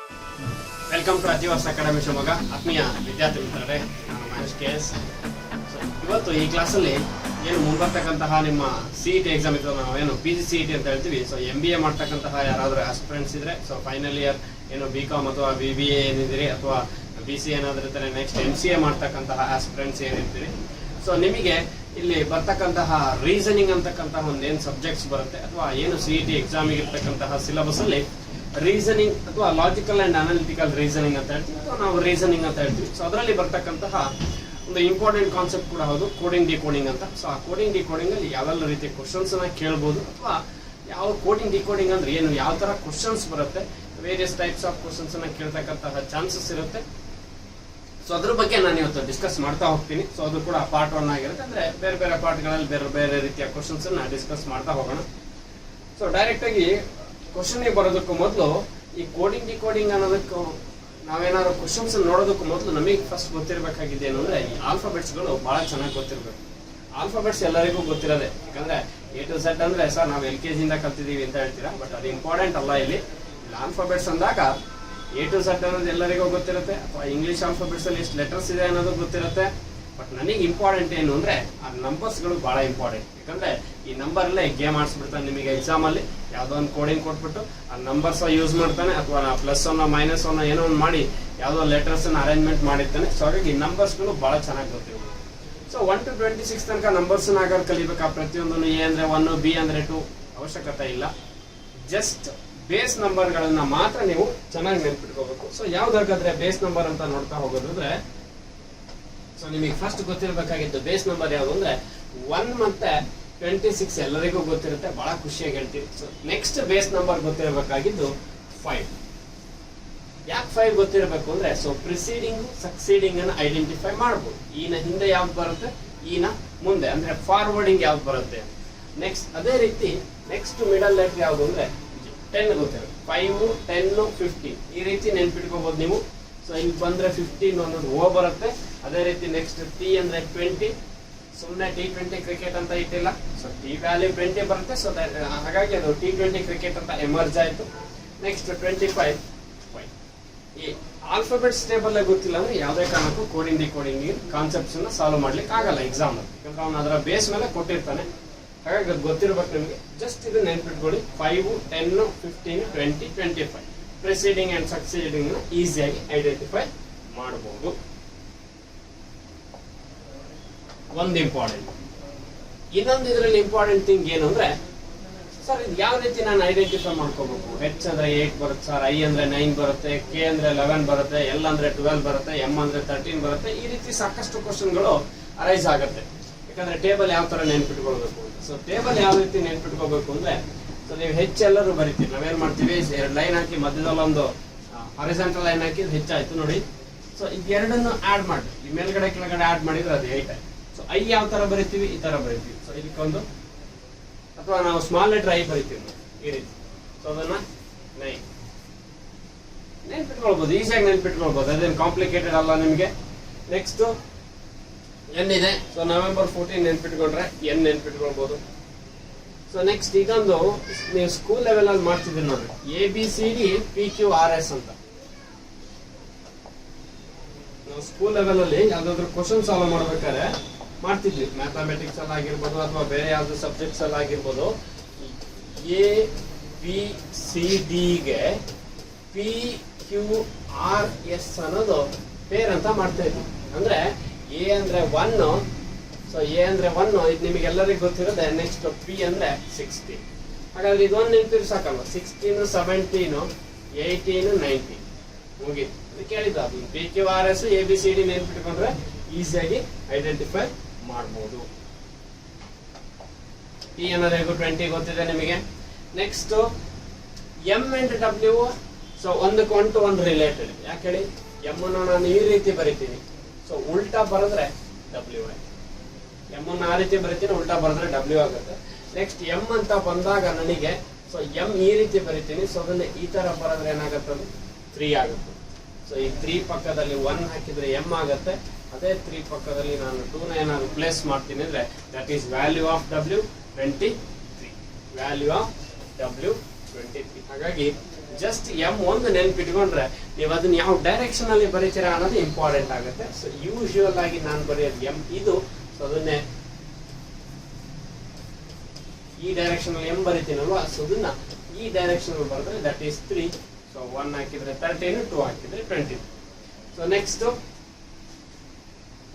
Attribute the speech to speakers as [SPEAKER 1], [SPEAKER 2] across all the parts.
[SPEAKER 1] Welcome to achievers academy Shivamogga. ಆತ್ಮೀಯ ವಿದ್ಯಾರ್ಥಿ ಮಿತ್ರರೇ, ನಾನು ಮಹೇಶ್ KS. ಇವತ್ತು ಈ ಕ್ಲಾಸಲ್ಲಿ ಏನು ಮುಂಬರ್ತಕ್ಕಂತಹ ನಿಮ್ಮ CET ಎಕ್ಸಾಮ್ ಇತ್ತು, ನಾವೇನು PGCET ಅಂತ ಹೇಳ್ತೀವಿ. ಸೊ MBA ಮಾಡ್ತಕ್ಕಂತಹ ಯಾರಾದರೂ ಆಸ್ಪಿರೆಂಟ್ಸ್ ಇದ್ರೆ, ಸೊ ಫೈನಲ್ ಇಯರ್ ಏನು BCom ಅಥವಾ BBA ಏನಿದ್ದೀರಿ ಅಥವಾ BCA ಏನಾದರೂ ಇರ್ತಾರೆ, ನೆಕ್ಸ್ಟ್ MCA ಮಾಡ್ತಕ್ಕಂತಹ ಆಸ್ಪಿರೆಂಟ್ಸ್ ಏನಿರ್ತೀರಿ, ಸೊ ನಿಮಗೆ ಇಲ್ಲಿ ಬರ್ತಕ್ಕಂತಹ ರೀಸನಿಂಗ್ ಅಂತಕ್ಕಂತಹ ಒಂದೇನು ಸಬ್ಜೆಕ್ಟ್ಸ್ ಬರುತ್ತೆ ಅಥವಾ ಏನು CET ಎಕ್ಸಾಮಿಗೆ ಇರ್ತಕ್ಕಂತಹ ಸಿಲೆಬಸ್ ಅಲ್ಲಿ ರೀಸನಿಂಗ್ ಅಥವಾ ಲಾಜಿಕಲ್ ಅಂಡ್ ಅನಾಲಿಟಿಕಲ್ ರೀಸನಿಂಗ್ ಅಂತ ಹೇಳ್ತೀವಿ, ಅಥವಾ ನಾವು ರೀಸನಿಂಗ್ ಅಂತ ಹೇಳ್ತೀವಿ. ಸೊ ಅದರಲ್ಲಿ ಬರ್ತಕ್ಕಂತಹ ಒಂದು ಇಂಪಾರ್ಟೆಂಟ್ ಕಾನ್ಸೆಪ್ಟ್ ಕೂಡ ಹೌದು, ಕೋಡಿಂಗ್ ಡಿಕೋಡಿಂಗ್ ಅಂತ. ಸೊ ಆ ಕೋಡಿಂಗ್ ಡಿಕೋಡಿಂಗ್ ಅಲ್ಲಿ ಯಾವೆಲ್ಲ ರೀತಿಯ ಕ್ವಶನ್ಸ್ ಅನ್ನ ಕೇಳ್ಬೋದು, ಅಥವಾ ಯಾವ ಕೋಡಿಂಗ್ ಡಿಕೋಡಿಂಗ್ ಅಂದ್ರೆ ಏನು, ಯಾವ ತರ ಕ್ವಶನ್ಸ್ ಬರುತ್ತೆ, ವೇರಿಯಸ್ ಟೈಪ್ಸ್ ಆಫ್ ಕ್ವಶನ್ಸ್ ಅನ್ನ ಕೇಳ್ತಕ್ಕಂತಹ ಚಾನ್ಸಸ್ ಇರುತ್ತೆ. ಸೊ ಅದ್ರ ಬಗ್ಗೆ ನಾನು ಇವತ್ತು ಡಿಸ್ಕಸ್ ಮಾಡ್ತಾ ಹೋಗ್ತೀನಿ. ಸೊ ಅದು ಕೂಡ ಪಾರ್ಟ್ 1 ಆಗಿರುತ್ತೆ, ಅಂದ್ರೆ ಬೇರೆ ಬೇರೆ ಪಾರ್ಟ್ಗಳಲ್ಲಿ ಬೇರೆ ಬೇರೆ ರೀತಿಯ ಕ್ವಶನ್ಸ್ ಅನ್ನ ಡಿಸ್ಕಸ್ ಮಾಡ್ತಾ ಹೋಗೋಣ. ಸೊ ಡೈರೆಕ್ಟ್ ಆಗಿ ಕ್ವಶನ್ ಬರೋದಕ್ಕೂ ಮೊದಲು ಈ ಕೋಡಿಂಗ್ ಡಿಕೋಡಿಂಗ್ ಅನ್ನೋದಕ್ಕೂ ನಾವೇನಾದ್ರು ಕ್ವಶನ್ಸ್ ನೋಡೋದಕ್ಕೂ ಮೊದಲು ನಮಗೆ ಫಸ್ಟ್ ಗೊತ್ತಿರಬೇಕಾಗಿದೆ ಏನು ಅಂದ್ರೆ, ಈ ಆಲ್ಫಾಬೆಟ್ಸ್ ಗಳು ಬಹಳ ಚೆನ್ನಾಗಿ ಗೊತ್ತಿರಬೇಕು. ಆಲ್ಫಾಬೆಟ್ಸ್ ಎಲ್ಲರಿಗೂ ಗೊತ್ತಿರೋದೆ, ಯಾಕಂದ್ರೆ A to Z ಅಂದ್ರೆ ಸರ್ ನಾವು LKG ಇಂದ ಕಲ್ತಿದೀವಿ ಅಂತ ಹೇಳ್ತೀರಾ, ಬಟ್ ಅದು ಇಂಪಾರ್ಟೆಂಟ್ ಅಲ್ಲ. ಇಲ್ಲಿ ಆಲ್ಫಾಬೆಟ್ಸ್ ಅಂದಾಗ A to Z ಅನ್ನೋದು ಎಲ್ಲರಿಗೂ ಗೊತ್ತಿರುತ್ತೆ, ಅಥವಾ ಇಂಗ್ಲಿಷ್ ಆಲ್ಫಾಬೆಟ್ಸ್ ಅಲ್ಲಿ ಎಷ್ಟು ಲೆಟರ್ಸ್ ಇದೆ ಅನ್ನೋದು ಗೊತ್ತಿರುತ್ತೆ. ಬಟ್ ನನಗೆ ಇಂಪಾರ್ಟೆಂಟ್ ಏನು ಅಂದ್ರೆ ಆ ನಂಬರ್ಸ್ ಗಳು ಬಹಳ ಇಂಪಾರ್ಟೆಂಟ್. ಯಾಕಂದ್ರೆ ಈ ನಂಬರ್ ಅಲ್ಲೇ ಗೇಮ್ ಆಡಿಸ್ಬಿಡ್ತಾನೆ ನಿಮಗೆ ಎಕ್ಸಾಮ್ ಅಲ್ಲಿ. ಯಾವ್ದೋ ಒಂದು ಕೋಡಿಂಗ್ ಕೊಟ್ಬಿಟ್ಟು ಆ ನಂಬರ್ಸ್ ಯೂಸ್ ಮಾಡ್ತಾನೆ, ಅಥವಾ +1 -1 ಏನೋ ಒಂದು ಮಾಡಿ ಯಾವ್ದೋ ಲೆಟರ್ಸ್ ಅನ್ನ ಅರೇಂಜ್ಮೆಂಟ್ ಮಾಡಿರ್ತಾನೆ. ಸೊ ಹಾಗಾಗಿ ನಂಬರ್ಸ್ ಗಳು ಬಹಳ ಚೆನ್ನಾಗಿ ಗೊತ್ತಿರಬೇಕು. ಸೊ 1 to 26 ತನಕ ನಂಬರ್ಸ್ ಆಗಾರು ಕಲಿಬೇಕಾ, ಪ್ರತಿಯೊಂದನ್ನು A ಅಂದ್ರೆ 1, B ಅಂದ್ರೆ 2 ಅವಶ್ಯಕತೆ ಇಲ್ಲ. ಜಸ್ಟ್ ಬೇಸ್ ನಂಬರ್ ಗಳನ್ನ ಮಾತ್ರ ನೀವು ಚೆನ್ನಾಗಿ ನೆನ್ಪಿಟ್ಕೋಬೇಕು. ಸೊ ಯಾವ್ದಾಗಾದ್ರೆ ಬೇಸ್ ನಂಬರ್ ಅಂತ ನೋಡ್ತಾ ಹೋಗೋದಾದ್ರೆ, ಸೊ ನಿಮಗೆ ಫಸ್ಟ್ ಗೊತ್ತಿರಬೇಕಾಗಿದ್ದು ಬೇಸ್ ನಂಬರ್ ಯಾವುದು ಅಂದ್ರೆ 1 ಮತ್ತೆ 26 ಎಲ್ಲರಿಗೂ ಗೊತ್ತಿರುತ್ತೆ, ಬಹಳ ಖುಷಿಯಾಗಿ ಹೇಳ್ತೀವಿ. ಸೊ ನೆಕ್ಸ್ಟ್ ಬೇಸ್ ನಂಬರ್ ಗೊತ್ತಿರಬೇಕಾಗಿದ್ದು 5. ಯಾಕೆ 5 ಗೊತ್ತಿರಬೇಕು ಅಂದ್ರೆ, ಸೊ ಪ್ರಿಸೀಡಿಂಗ್ ಸಕ್ಸೀಡಿಂಗ್ ಅನ್ನು ಐಡೆಂಟಿಫೈ ಮಾಡಬಹುದು. ಈನ ಹಿಂದೆ ಯಾವ್ದು ಬರುತ್ತೆ, ಈನ ಮುಂದೆ ಅಂದ್ರೆ ಫಾರ್ವರ್ಡಿಂಗ್ ಯಾವ್ದು ಬರುತ್ತೆ. ನೆಕ್ಸ್ಟ್ ಅದೇ ರೀತಿ ನೆಕ್ಸ್ಟ್ ಮಿಡಲ್ ಲೆಟರ್ ಯಾವ್ದು ಅಂದ್ರೆ 10 ಗೊತ್ತಿರುತ್ತೆ. 5, 10, 15 ಈ ರೀತಿ ನೆನ್ಪಿಟ್ಕೋಬಹುದು ನೀವು. ಸೊ ಇಲ್ಲಿ ಬಂದ್ರೆ 15 ಅನ್ನೋದು O ಬರುತ್ತೆ. ಅದೇ ರೀತಿ ನೆಕ್ಸ್ಟ್ T ಅಂದ್ರೆ 20, ಸುಮ್ಮನೆ T20 ಕ್ರಿಕೆಟ್ ಅಂತ ಇಟ್ಟಿಲ್ಲ. ಸೊ T ವ್ಯಾಲ್ಯೂ 20 ಬರುತ್ತೆ. ಸೊ ಹಾಗಾಗಿ ಅದು T20 ಕ್ರಿಕೆಟ್ ಅಂತ ಎಮರ್ಜ್ ಆಯ್ತು. ನೆಕ್ಸ್ಟ್ 25. ಈ ಆಲ್ಫಾಬೆಟ್ಸ್ ಟೇಬಲ್ ಗೊತ್ತಿಲ್ಲ ಅಂದ್ರೆ ಯಾವುದೇ ಕಾರಣಕ್ಕೂ ಕೋಡಿಂಗ್ ಡಿಕೋಡಿಂಗ್ ಕಾನ್ಸೆಪ್ಟ್ಸ್ ಅನ್ನ ಸಾಲ್ವ್ ಮಾಡ್ಲಿಕ್ಕೆ ಆಗಲ್ಲ ಎಕ್ಸಾಮ್ ಅಲ್ಲಿ, ಯಾಕಂದ್ರೆ ಅವ್ನು ಅದರ ಬೇಸ್ ಮೇಲೆ ಕೊಟ್ಟಿರ್ತಾನೆ. ಹಾಗಾಗಿ ಅದು ಗೊತ್ತಿರ್ಬೇಕು ನಿಮಗೆ. ಜಸ್ಟ್ ಇದು ನೆನ್ಪಿಟ್ಕೊಳ್ಳಿ, 5, 10, 15, 20, 25 ಪ್ರಿಸೀಡಿಂಗ್ ಅಂಡ್ ಸಕ್ಸೀಡಿಂಗ್ ಈಸಿಯಾಗಿ ಐಡೆಂಟಿಫೈ ಮಾಡಬಹುದು. ಒಂದು ಇಂಪಾರ್ಟೆಂಟ್. ಇನ್ನೊಂದು ಇದರಲ್ಲಿ ಇಂಪಾರ್ಟೆಂಟ್ ಥಿಂಗ್ ಏನು ಅಂದ್ರೆ, ಸರ್ ಇದು ಯಾವ ರೀತಿ ನಾನು ಐಡೆಂಟಿಫೈ ಮಾಡ್ಕೋಬೇಕು. H ಅಂದ್ರೆ 8 ಬರುತ್ತೆ ಸರ್, I ಅಂದ್ರೆ 9 ಬರುತ್ತೆ, K ಅಂದ್ರೆ 11 ಬರುತ್ತೆ, L ಅಂದ್ರೆ 12 ಬರುತ್ತೆ, M ಅಂದ್ರೆ 13 ಬರುತ್ತೆ. ಈ ರೀತಿ ಸಾಕಷ್ಟು ಕ್ವಶನ್ಗಳು ಅರೈಸ್ ಆಗುತ್ತೆ. ಯಾಕಂದ್ರೆ ಟೇಬಲ್ ಯಾವ ತರ ನೆನ್ಪಿಟ್ಕೊಳ್ಬೇಕು ಅಂತ. ಸೊ ಟೇಬಲ್ ಯಾವ ರೀತಿ ನೆನ್ಪಿಟ್ಕೋಬೇಕು ಅಂದ್ರೆ, ಸೊ ನೀವು H ಎಲ್ಲರೂ ಬರೀತೀವಿ. ನಾವೇನ್ ಮಾಡ್ತೀವಿ, 2 ಲೈನ್ ಹಾಕಿ ಮಧ್ಯದಲ್ಲಿ ಒಂದು ಹಾರಿಜಾಂಟಲ್ ಲೈನ್ ಹಾಕಿ ಹೆಚ್ಚಾಯ್ತು ನೋಡಿ. ಸೊ ಇದೆರಡನ್ನು ಆಡ್ ಮಾಡಿ, ಈ ಮೇಲ್ಗಡೆ ಕೆಳಗಡೆ ಆಡ್ ಮಾಡಿದ್ರೆ ಅದು 8 ಆಯ್ತು. ಸೊ I ಯಾವ ತರ ಬರಿತೀವಿ, ಈ ತರ ಬರಿತೀವಿ. ಸೊ ಇದಕ್ಕೊಂದು, ಅಥವಾ ನಾವು ಸ್ಮಾಲ್ ಲೆಟರ್ I ಬರಿತೀವಿ ಈ ರೀತಿ. ಸೊ ಅದನ್ನ 9 ನೆನ್ಪಿಟ್ಕೊಳ್ಬಹುದು, ಈಸಿಯಾಗಿ ನೆನ್ಪಿಟ್ಕೊಳ್ಬಹುದು, ಅದೇನು ಕಾಂಪ್ಲಿಕೇಟೆಡ್ ಅಲ್ಲ ನಿಮಗೆ. ನೆಕ್ಸ್ಟ್ N ಇದೆ. ಸೊ November 14 ನೆನ್ಪಿಟ್ಕೊಂಡ್ರೆ N ನೆನ್ಪಿಟ್ಕೊಳ್ಬಹುದು. ಸೊ ನೆಕ್ಸ್ಟ್ ಇದೊಂದು ನೀವು ಸ್ಕೂಲ್ ಲೆವೆಲ್ ಅಲ್ಲಿ ಮಾಡ್ತಿದ್ದೀರಿ ನೋಡ್ರಿ, ABCD PQRS ಅಂತ. ನಾವು ಸ್ಕೂಲ್ ಲೆವೆಲ್ ಅಲ್ಲಿ ಯಾವ್ದಾದ್ರು ಕ್ವಶನ್ ಸಾಲ್ವ್ ಮಾಡ್ಬೇಕಾದ್ರೆ ಮಾಡ್ತಿದ್ವಿ, ಮ್ಯಾಥಮೆಟಿಕ್ಸ್ ಅಲ್ಲಿ ಆಗಿರ್ಬೋದು ಅಥವಾ ಬೇರೆ ಯಾವ್ದು ಸಬ್ಜೆಕ್ಟ್ಸ್ ಅಲ್ಲಿ ಆಗಿರ್ಬೋದು. ABCD ಗೆ PQRS ಅನ್ನೋದು ಪೇರ್ ಅಂತ ಮಾಡ್ತಾ ಇದ್ವಿ. ಅಂದ್ರೆ A ಅಂದ್ರೆ 1, ಸೊ A ಅಂದ್ರೆ 1, ಇದು ನಿಮಗೆಲ್ಲರಿಗೂ ಗೊತ್ತಿರೋದೆ. ನೆಕ್ಸ್ಟ್ P ಅಂದ್ರೆ 16. ಹಾಗಾದ್ರೆ ಇದೊಂದು ನೆನಪಿರು ಸಾಕಲ್ವ, 16, 17, 18, 19 ಮುಗೀತು. ಅದು ಕೇಳಿದ್ದು, ಅದು PQRS ABCD ನೆನ್ಪಿಟ್ಕೊಂಡ್ರೆ ಈಸಿಯಾಗಿ ಐಡೆಂಟಿಫೈ ಮಾಡಬಹುದು. P ಅನ್ನೋದು 20 ಗೊತ್ತಿದೆ ನಿಮಗೆ. Next M and W, so ಒಂದಕ್ಕೆ 1 to 1 ರಿಲೇಟೆಡ್. ಯಾಕೆ ಹೇಳಿ, M ಅನ್ನು ನಾನು ಈ ರೀತಿ ಬರಿತೀನಿ, ಸೊ ಉಲ್ಟಾ ಬರೆದ್ರೆ W ಆಯ್ತು. M ಅನ್ನು ಆ ರೀತಿ ಬರಿತೀನಿ, ಉಲ್ಟಾ ಬರೆದ್ರೆ W ಆಗುತ್ತೆ. ನೆಕ್ಸ್ಟ್ M ಅಂತ ಬಂದಾಗ ನನಗೆ, ಸೊ M ಈ ರೀತಿ ಬರಿತೀನಿ, ಸೊ ಅದನ್ನ ಈ ತರ ಬರೆದ್ರೆ ಏನಾಗುತ್ತೆ, ಅದು 3 ಆಗುತ್ತೆ. ಸೊ ಈ 3 ಪಕ್ಕದಲ್ಲಿ 1 ಹಾಕಿದ್ರೆ M ಆಗುತ್ತೆ. ಅದೇ 3 ಪಕ್ಕದಲ್ಲಿ ನಾನು 2ನ ಏನಾದ್ರು ಪ್ಲೇಸ್ ಮಾಡ್ತೀನಿ ಅಂದ್ರೆ that is value of W 23. Value of W 23. ಹಾಗಾಗಿ ಜಸ್ಟ್ M1 ನೆನ್ಪಿಟ್ಕೊಂಡ್ರೆ ನೀವು ಅದನ್ನ ಯಾವ ಡೈರೆಕ್ಷನ್ ಅಲ್ಲಿ ಬರೀತೀರಾ ಅನ್ನೋದು ಇಂಪಾರ್ಟೆಂಟ್ ಆಗುತ್ತೆ. ಸೊ ಯೂಶುವಲ್ ಆಗಿ ನಾನು ಬರೆಯೋದು M ಇದು. ಸೊ ಅದನ್ನೇ ಈ ಡೈರೆಕ್ಷನ್ ಅಲ್ಲಿ M ಬರೀತೀನಲ್ವಾ, ಸೊ ಅದನ್ನ ಈ ಡೈರೆಕ್ಷನ್ ಅಲ್ಲಿ ಬರೆದ್ರೆ ದಟ್ ಈಸ್ 3. ಸೊ 1 ಹಾಕಿದ್ರೆ 13, 2 ಹಾಕಿದ್ರೆ 20. ಸೊ ನೆಕ್ಸ್ಟ್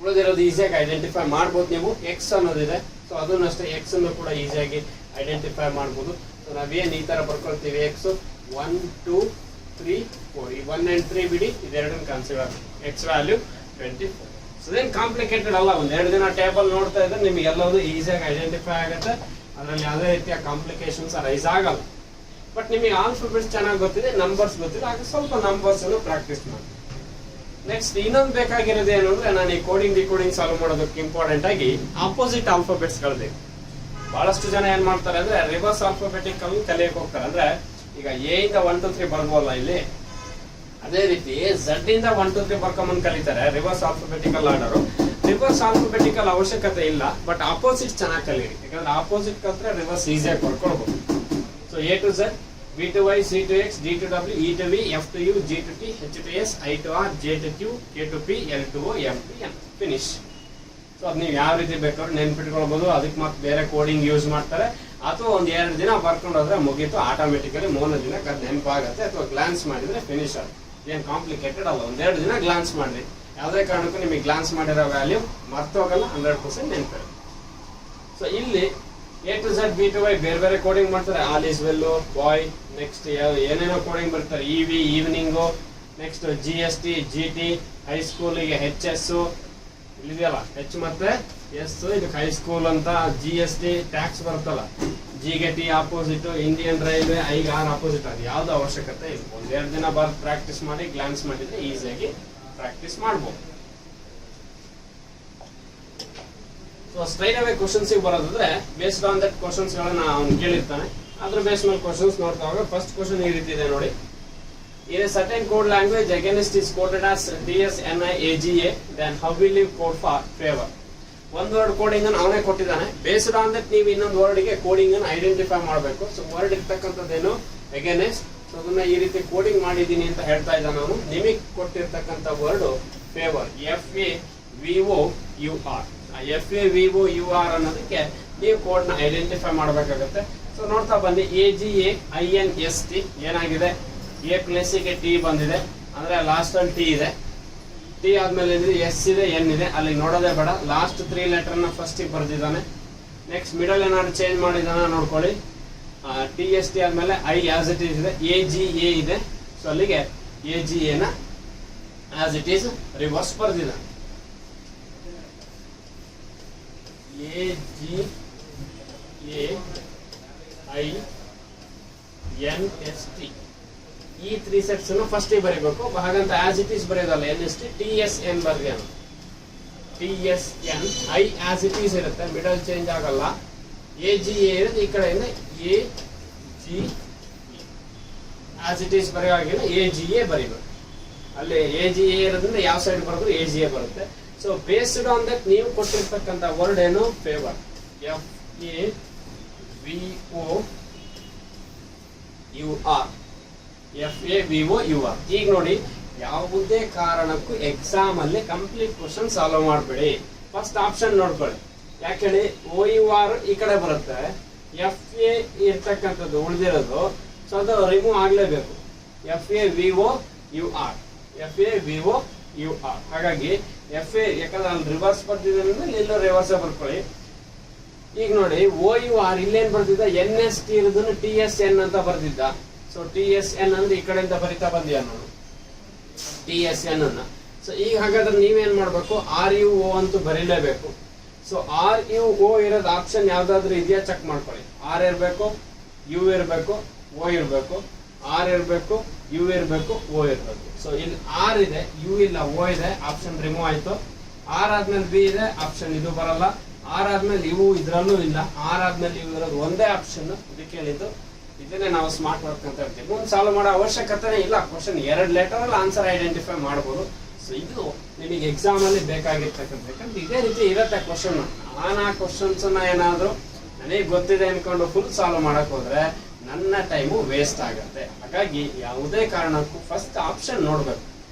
[SPEAKER 1] ಉಳಿದಿರೋದು ಈಸಿಯಾಗಿ ಐಡೆಂಟಿಫೈ ಮಾಡ್ಬೋದು ನೀವು. ಎಕ್ಸ್ ಅನ್ನೋದಿದೆ, ಸೊ ಅದನ್ನು ಅಷ್ಟೇ ಎಕ್ಸ್ ಅನ್ನು ಕೂಡ ಈಸಿಯಾಗಿ ಐಡೆಂಟಿಫೈ ಮಾಡ್ಬೋದು. ಸೊ ನಾವೇನು ಈ ತರ ಬರ್ಕೊಳ್ತೀವಿ, ಎಕ್ಸ್ 1 2 3 4, ಈ 1 and 3 ಬಿಡಿ, ಇದೆರಡನ್ನು ಕನ್ಸಿಡರ್ ಎಕ್ಸ್ ವ್ಯಾಲ್ಯೂ 24. ಸೊ ಇದೇನು ಕಾಂಪ್ಲಿಕೇಟೆಡ್ ಅಲ್ಲ, ಒಂದೆರಡು ದಿನ ಟೇಬಲ್ ನೋಡ್ತಾ ಇದ್ರೆ ನಿಮಗೆ ಎಲ್ಲವೂ ಈಸಿಯಾಗಿ ಐಡೆಂಟಿಫೈ ಆಗುತ್ತೆ. ಅದರಲ್ಲಿ ಯಾವುದೇ ರೀತಿಯ ಕಾಂಪ್ಲಿಕೇಶನ್ಸ್ ರೈಸ್ ಆಗಲ್ಲ. ಬಟ್ ನಿಮಗೆ ಆಲ್ಫಾಬೆಟ್ಸ್ ಚೆನ್ನಾಗಿ ಗೊತ್ತಿದೆ, ನಂಬರ್ಸ್ ಗೊತ್ತಿಲ್ಲ, ಹಾಗೆ ಸ್ವಲ್ಪ ನಂಬರ್ಸ್ ಅನ್ನು ಪ್ರಾಕ್ಟೀಸ್ ಮಾಡಿ. ನೆಕ್ಸ್ಟ್ ಇನ್ನೊಂದು ಬೇಕಾಗಿರೋದು ಏನು ಅಂದ್ರೆ, ನಾನು ಈ ಕೋಡಿಂಗ್ ಡಿಕೋಡಿಂಗ್ ಸಾಲ್ವ್ ಮಾಡೋದಕ್ಕೆ ಇಂಪಾರ್ಟೆಂಟ್ ಆಗಿ ಆಪೋಸಿಟ್ ಆಲ್ಫಾಬೆಟ್ಸ್ ಗಳಿದೆ. ಬಹಳಷ್ಟು ಜನ ಏನ್ ಮಾಡ್ತಾರೆ ಅಂದ್ರೆ ರಿವರ್ಸ್ ಆಲ್ಫಾಬೆಟಿಕ್ ಕಲಿಯಕ್ಕೆ ಹೋಗ್ತಾರೆ. ಅಂದ್ರೆ ಈಗ ಎ ಇಂದ 1 2 3 ಬರ್ಬೋಲ್ಲ ಇಲ್ಲಿ, ಅದೇ ರೀತಿ ಝಡ್ ಇಂದ 1 2 3 ಬರ್ಕೊಂಬಂದ್ ಕಲಿತಾರೆ reverse alphabetical order. Reverse alphabetical ಅವಶ್ಯಕತೆ ಇಲ್ಲ, ಬಟ್ ಆಪೋಸಿಟ್ ಚೆನ್ನಾಗಿ ಕಲೀರಿ. ಯಾಕಂದ್ರೆ ಆಪೋಸಿಟ್ ಕಲ್ತ್ರೆ ರಿವರ್ಸ್ ಈಸಿಯಾಗಿ ಬರ್ಕೊಳ್ಬಹುದು. So A to Z, B to Y, C to X, D to W, E to V, F to U, G to T, H to S, I to R, J to Q, K to P, L to O, M to N. Finish. So ಅದು ನೀವು ಯಾವ ರೀತಿ ಬೇಕಾದ್ರೂ ನೆನ್ಪಿಟ್ಕೊಳ್ಬಹುದು. ಅದಕ್ಕೆ ಮತ್ತೆ ಬೇರೆ coding use ಮಾಡ್ತಾರೆ, ಅಥವಾ ಒಂದ್ 2 ದಿನ ಬರ್ಕೊಂಡು ಹೋದ್ರೆ ಮುಗೀತು, ಆಟೋಮೆಟಿಕಲಿ 3 ದಿನಕ್ಕೆ ಅದು ನೆನಪಾಗುತ್ತೆ. ಅಥವಾ ಗ್ಲಾನ್ಸ್ ಮಾಡಿದ್ರೆ ಫಿನಿಶ್ ಆಗುತ್ತೆ. ಏನು ಕಾಂಪ್ಲಿಕೇಟೆಡ್ ಅಲ್ಲ, 1-2 ದಿನ ಗ್ಲಾನ್ಸ್ ಮಾಡಿ. ಯಾವುದೇ ಕಾರಣಕ್ಕೂ ನಿಮಗೆ ಗ್ಲಾನ್ಸ್ ಮಾಡಿರೋ ವ್ಯಾಲ್ಯೂ ಮರ್ತೋಗಲ್ಲ, 100% ನೆನಪಿರುತ್ತೆ. ಸೊ ಇಲ್ಲಿ A to Z, B to Y ಬೇರೆ ಬೇರೆ ಕೋಡಿಂಗ್ ಮಾಡ್ತಾರೆ. All is well, boy, next ಏನೇನೋ ಕೋಡಿಂಗ್ ಬರ್ತಾರೆ. E V evening, next GST, GT, ಹೈಸ್ಕೂಲಿಗೆ HS ಇಲ್ಲಿದೆಯಲ್ಲ, H ಮತ್ತೆ S, ಇದಕ್ಕೆ ಹೈಸ್ಕೂಲ್ ಅಂತ. GST ಟ್ಯಾಕ್ಸ್ ಬರ್ತಲ್ಲ, Gಗೆ T ಆಪೋಸಿಟ್, ಇಂಡಿಯನ್ ರೈಲ್ವೆ ಐಗೆ R ಆಪೋಸಿಟ್. ಅದು ಯಾವ್ದು ಅವಶ್ಯಕತೆ ಇಲ್ಲ, 1-2 ದಿನ ಬರ್ದು ಪ್ರಾಕ್ಟೀಸ್ ಮಾಡಿ ಗ್ಲಾನ್ಸ್ ಮಾಡಿದ್ರೆ ಈಸಿಯಾಗಿ ಪ್ರಾಕ್ಟೀಸ್ ಮಾಡ್ಬೋದು. ಸೊ ಸ್ಟ್ರೈಟ್ ಅವೇ ಕ್ವಶನ್ಸ್ ಬರೋದಾದ್ರೆ ಬೇಸ್ಡ್ ಆನ್ ದಟ್ ಕ್ವಶನ್ಸ್ ಗಳನ್ನ ಅವ್ನು ಕೇಳಿರ್ತಾನೆ, ಅದ್ರ ಬೇಸ್ ಮೇಲೆ ಕ್ವಶನ್ಸ್ ನೋಡ್ತಾ ಹೋಗ. ಫಸ್ಟ್ ಕ್ವಶನ್ ಈ ರೀತಿ ಇದೆ ನೋಡಿ. In a certain code language against is quoted as TSNIAGA, then how will you code for favor? ಒಂದು ವರ್ಡ್ ಕೋಡಿಂಗ್ ಅನ್ನು ಅವನೇ ಕೊಟ್ಟಿದ್ದಾನೆ. ಬೇಸ್ಡ್ ಆನ್ ದಟ್ ನೀವು ಇನ್ನೊಂದು ವರ್ಡ್ಗೆ ಕೋಡಿಂಗ್ ಅನ್ನು ಐಡೆಂಟಿಫೈ ಮಾಡಬೇಕು. ಸೊ ವರ್ಡ್ ಇರ್ತಕ್ಕಂಥದ್ದೇನು ಅಗೇನೆಸ್ಟ್. ಸೊ ಅದನ್ನ ಈ ರೀತಿ ಕೋಡಿಂಗ್ ಮಾಡಿದ್ದೀನಿ ಅಂತ ಹೇಳ್ತಾ ಇದ್ದಾನೆ ಅವನು. ನಿಮಗೆ ಕೊಟ್ಟಿರ್ತಕ್ಕಂಥ ವರ್ಡ್ ಫೇವರ್, FAVOUR. FAVOUR ಅನ್ನೋದಕ್ಕೆ ನೀವು ಕೋಡ್ ನ ಐಡೆಂಟಿಫೈ ಮಾಡಬೇಕಾಗುತ್ತೆ. ಸೊ ನೋಡ್ತಾ ಬನ್ನಿ, AGAINST ಏನಾಗಿದೆ, ಎ ಪ್ಲೇಸಿಗೆ ಟಿ ಬಂದಿದೆ, ಅಂದ್ರೆ ಲಾಸ್ಟ್ ಅಲ್ಲಿ ಟಿ ಇದೆ. ಟಿ ಆದ್ಮೇಲೆ ಏನಿದೆ, ಎಸ್ ಇದೆ, ಎನ್ ಇದೆ. ಅಲ್ಲಿ ನೋಡೋದೇ ಬೇಡ, ಲಾಸ್ಟ್ 3 ಲೆಟರ್ ನ ಫಸ್ಟ್ ಬರ್ದಿದ್ದಾನೆ. ನೆಕ್ಸ್ಟ್ ಮಿಡಲ್ ಏನಾದ್ರು ಚೇಂಜ್ ಮಾಡಿದಾನ ನೋಡ್ಕೊಳ್ಳಿ. TST ಆದ್ಮೇಲೆ ಐ ಆಸ್ ಇಟ್ ಈಸ್ ಇದೆ, AGA ಇದೆ. ಸೊ ಅಲ್ಲಿಗೆ AGA ನ ಆಸ್ ಇಟ್ ಈಸ್ ರಿವರ್ಸ್ ಬರ್ದಿದ್ದಾನೆ. AGAINST ಈ 3 ಸೆಟ್ಸ್ ಫಸ್ಟ್ ಬರೀಬೇಕು. ಹಾಗಂತ ಆಸ್ ಇಟ್ ಈಸ್ ಬರೆಯೋದಲ್ಲ, NST TSN ಬರ್ದಿಯಾನ. TSN I as it is ಇರುತ್ತೆ, ಮಿಡಲ್ ಚೇಂಜ್ ಆಗಲ್ಲ. AGA ಇರೋದು ಈ ಕಡೆಯಿಂದ AGE ಆಸ್ ಇಟ್ ಈಸ್ ಬರೆಯುವಾಗಿಲ್ಲ, AGA ಬರೀಬೇಕು. ಅಲ್ಲಿ AGA ಇರೋದ್ರಿಂದ ಯಾವ ಸೈಡ್ ಬರೋದು AGA ಬರುತ್ತೆ. ಸೊ ಬೇಸ್ಡ್ ಆನ್ ದಟ್ ನೀವು ಕೊಟ್ಟಿರ್ತಕ್ಕಂಥ ವರ್ಡ್ ಏನು, ಫೇವರ್, FAVOUR. ಈಗ ನೋಡಿ, ಯಾವುದೇ ಕಾರಣಕ್ಕೂ ಎಕ್ಸಾಮ್ ಅಲ್ಲಿ ಕಂಪ್ಲೀಟ್ ಕ್ವಶನ್ ಸಾಲ್ವ್ ಮಾಡಬೇಡಿ. ಫಸ್ಟ್ ಆಪ್ಷನ್ ನೋಡ್ಕೊಳ್ಳಿ. ಯಾಕೇಳಿ, OUR ಈ ಕಡೆ ಬರುತ್ತೆ, FA ಇರ್ತಕ್ಕಂಥದ್ದು ಉಳಿದಿರೋದು, ಸೊ ಅದು ರಿಮೂವ್ ಆಗ್ಲೇಬೇಕು. FAVOUR. ಹಾಗಾಗಿ FA ಯಾಕಂದ್ರೆ ಅಲ್ಲಿ ರಿವರ್ಸ್ ಬರ್ತಿದೆ, ಇಲ್ಲೂ ರಿವರ್ಸ್ ಬರ್ಕೊಳ್ಳಿ. ಈಗ ನೋಡಿ, OUR ಇಲ್ಲೇನ್ ಬರ್ತಿದ್ದ, NST ಇರೋದನ್ನು TSN ಅಂತ ಬರ್ತಿದ್ದ. ಸೊ TSN ಅಂದ್ರೆ ಈ ಕಡೆಯಿಂದ ಬರಿತಾ ಬಂದಿಯ ನೋಡು, TSN ಅನ್ನ. ಸೊ ಈಗ ಹಾಗಾದ್ರೆ ನೀವೇನ್ ಮಾಡ್ಬೇಕು, RUO ಅಂತೂ ಬರೀಲೇಬೇಕು. ಸೊ RUO ಇರೋದು ಆಪ್ಷನ್ ಯಾವ್ದಾದ್ರು ಇದೆಯಾ ಚೆಕ್ ಮಾಡ್ಕೊಳ್ಳಿ. R ಇರ್ಬೇಕು, U ಇರ್ಬೇಕು, O ಇರ್ಬೇಕು, R ಇರ್ಬೇಕು, U ಇರ್ಬೇಕು, O ಇರ್ಬೇಕು. ಸೊ ಇಲ್ಲಿ R ಇದೆ, U ಇಲ್ಲ, O ಇದೆ, ಆಪ್ಷನ್ ರಿಮೂವ್ ಆಯ್ತು. R ಆದ್ಮೇಲೆ B ಇದೆ, ಆಪ್ಷನ್ ಇದು ಬರಲ್ಲ. R ಆದ್ಮೇಲೆ ಇವು ಇದ್ರಲ್ಲೂ ಇಲ್ಲ. R ಆದ್ಮೇಲೆ ಇವು ಇರೋದು ಒಂದೇ ಆಪ್ಷನ್. ಇದಕ್ಕೆ ಹೇಳಿದ್ದು ಇದನ್ನೇ ನಾವು ಸ್ಮಾರ್ಟ್ ವರ್ಕ್ ಅಂತ ಹೇಳ್ತೀವಿ. ಮುಂದೆ ಸಾಲ್ವ್ ಮಾಡೋ ಅವಶ್ಯಕತೆನೇ ಇಲ್ಲ. ಕ್ವಶನ್ 2 ಲೆಟರ್ ಅಲ್ಲಿ ಆನ್ಸರ್ ಐಡೆಂಟಿಫೈ ಮಾಡಬಹುದು. ಸೊ ಇದು ನಿಮಗೆ ಎಕ್ಸಾಮ್ ಅಲ್ಲಿ ಬೇಕಾಗಿರ್ತಕ್ಕಂಥ, ಯಾಕಂದ್ರೆ ಇದೇ ರೀತಿ ಇರುತ್ತೆ ಕ್ವಶನ್. ನಾನು ಆ ಕ್ವಶನ್ಸ್ ಏನಾದ್ರು ನನಗೆ ಗೊತ್ತಿದೆ ಅನ್ಕೊಂಡು ಫುಲ್ ಸಾಲ್ವ್ ಮಾಡಕ್ ಹೋದ್ರೆ ನನ್ನ ಟೈಮು ವೇಸ್ಟ್ ಆಗುತ್ತೆ. ಹಾಗಾಗಿ ಯಾವುದೇ ಕಾರಣಕ್ಕೂ ಫಸ್ಟ್ ಆಪ್ಷನ್ ನೋಡ್ಬೇಕು.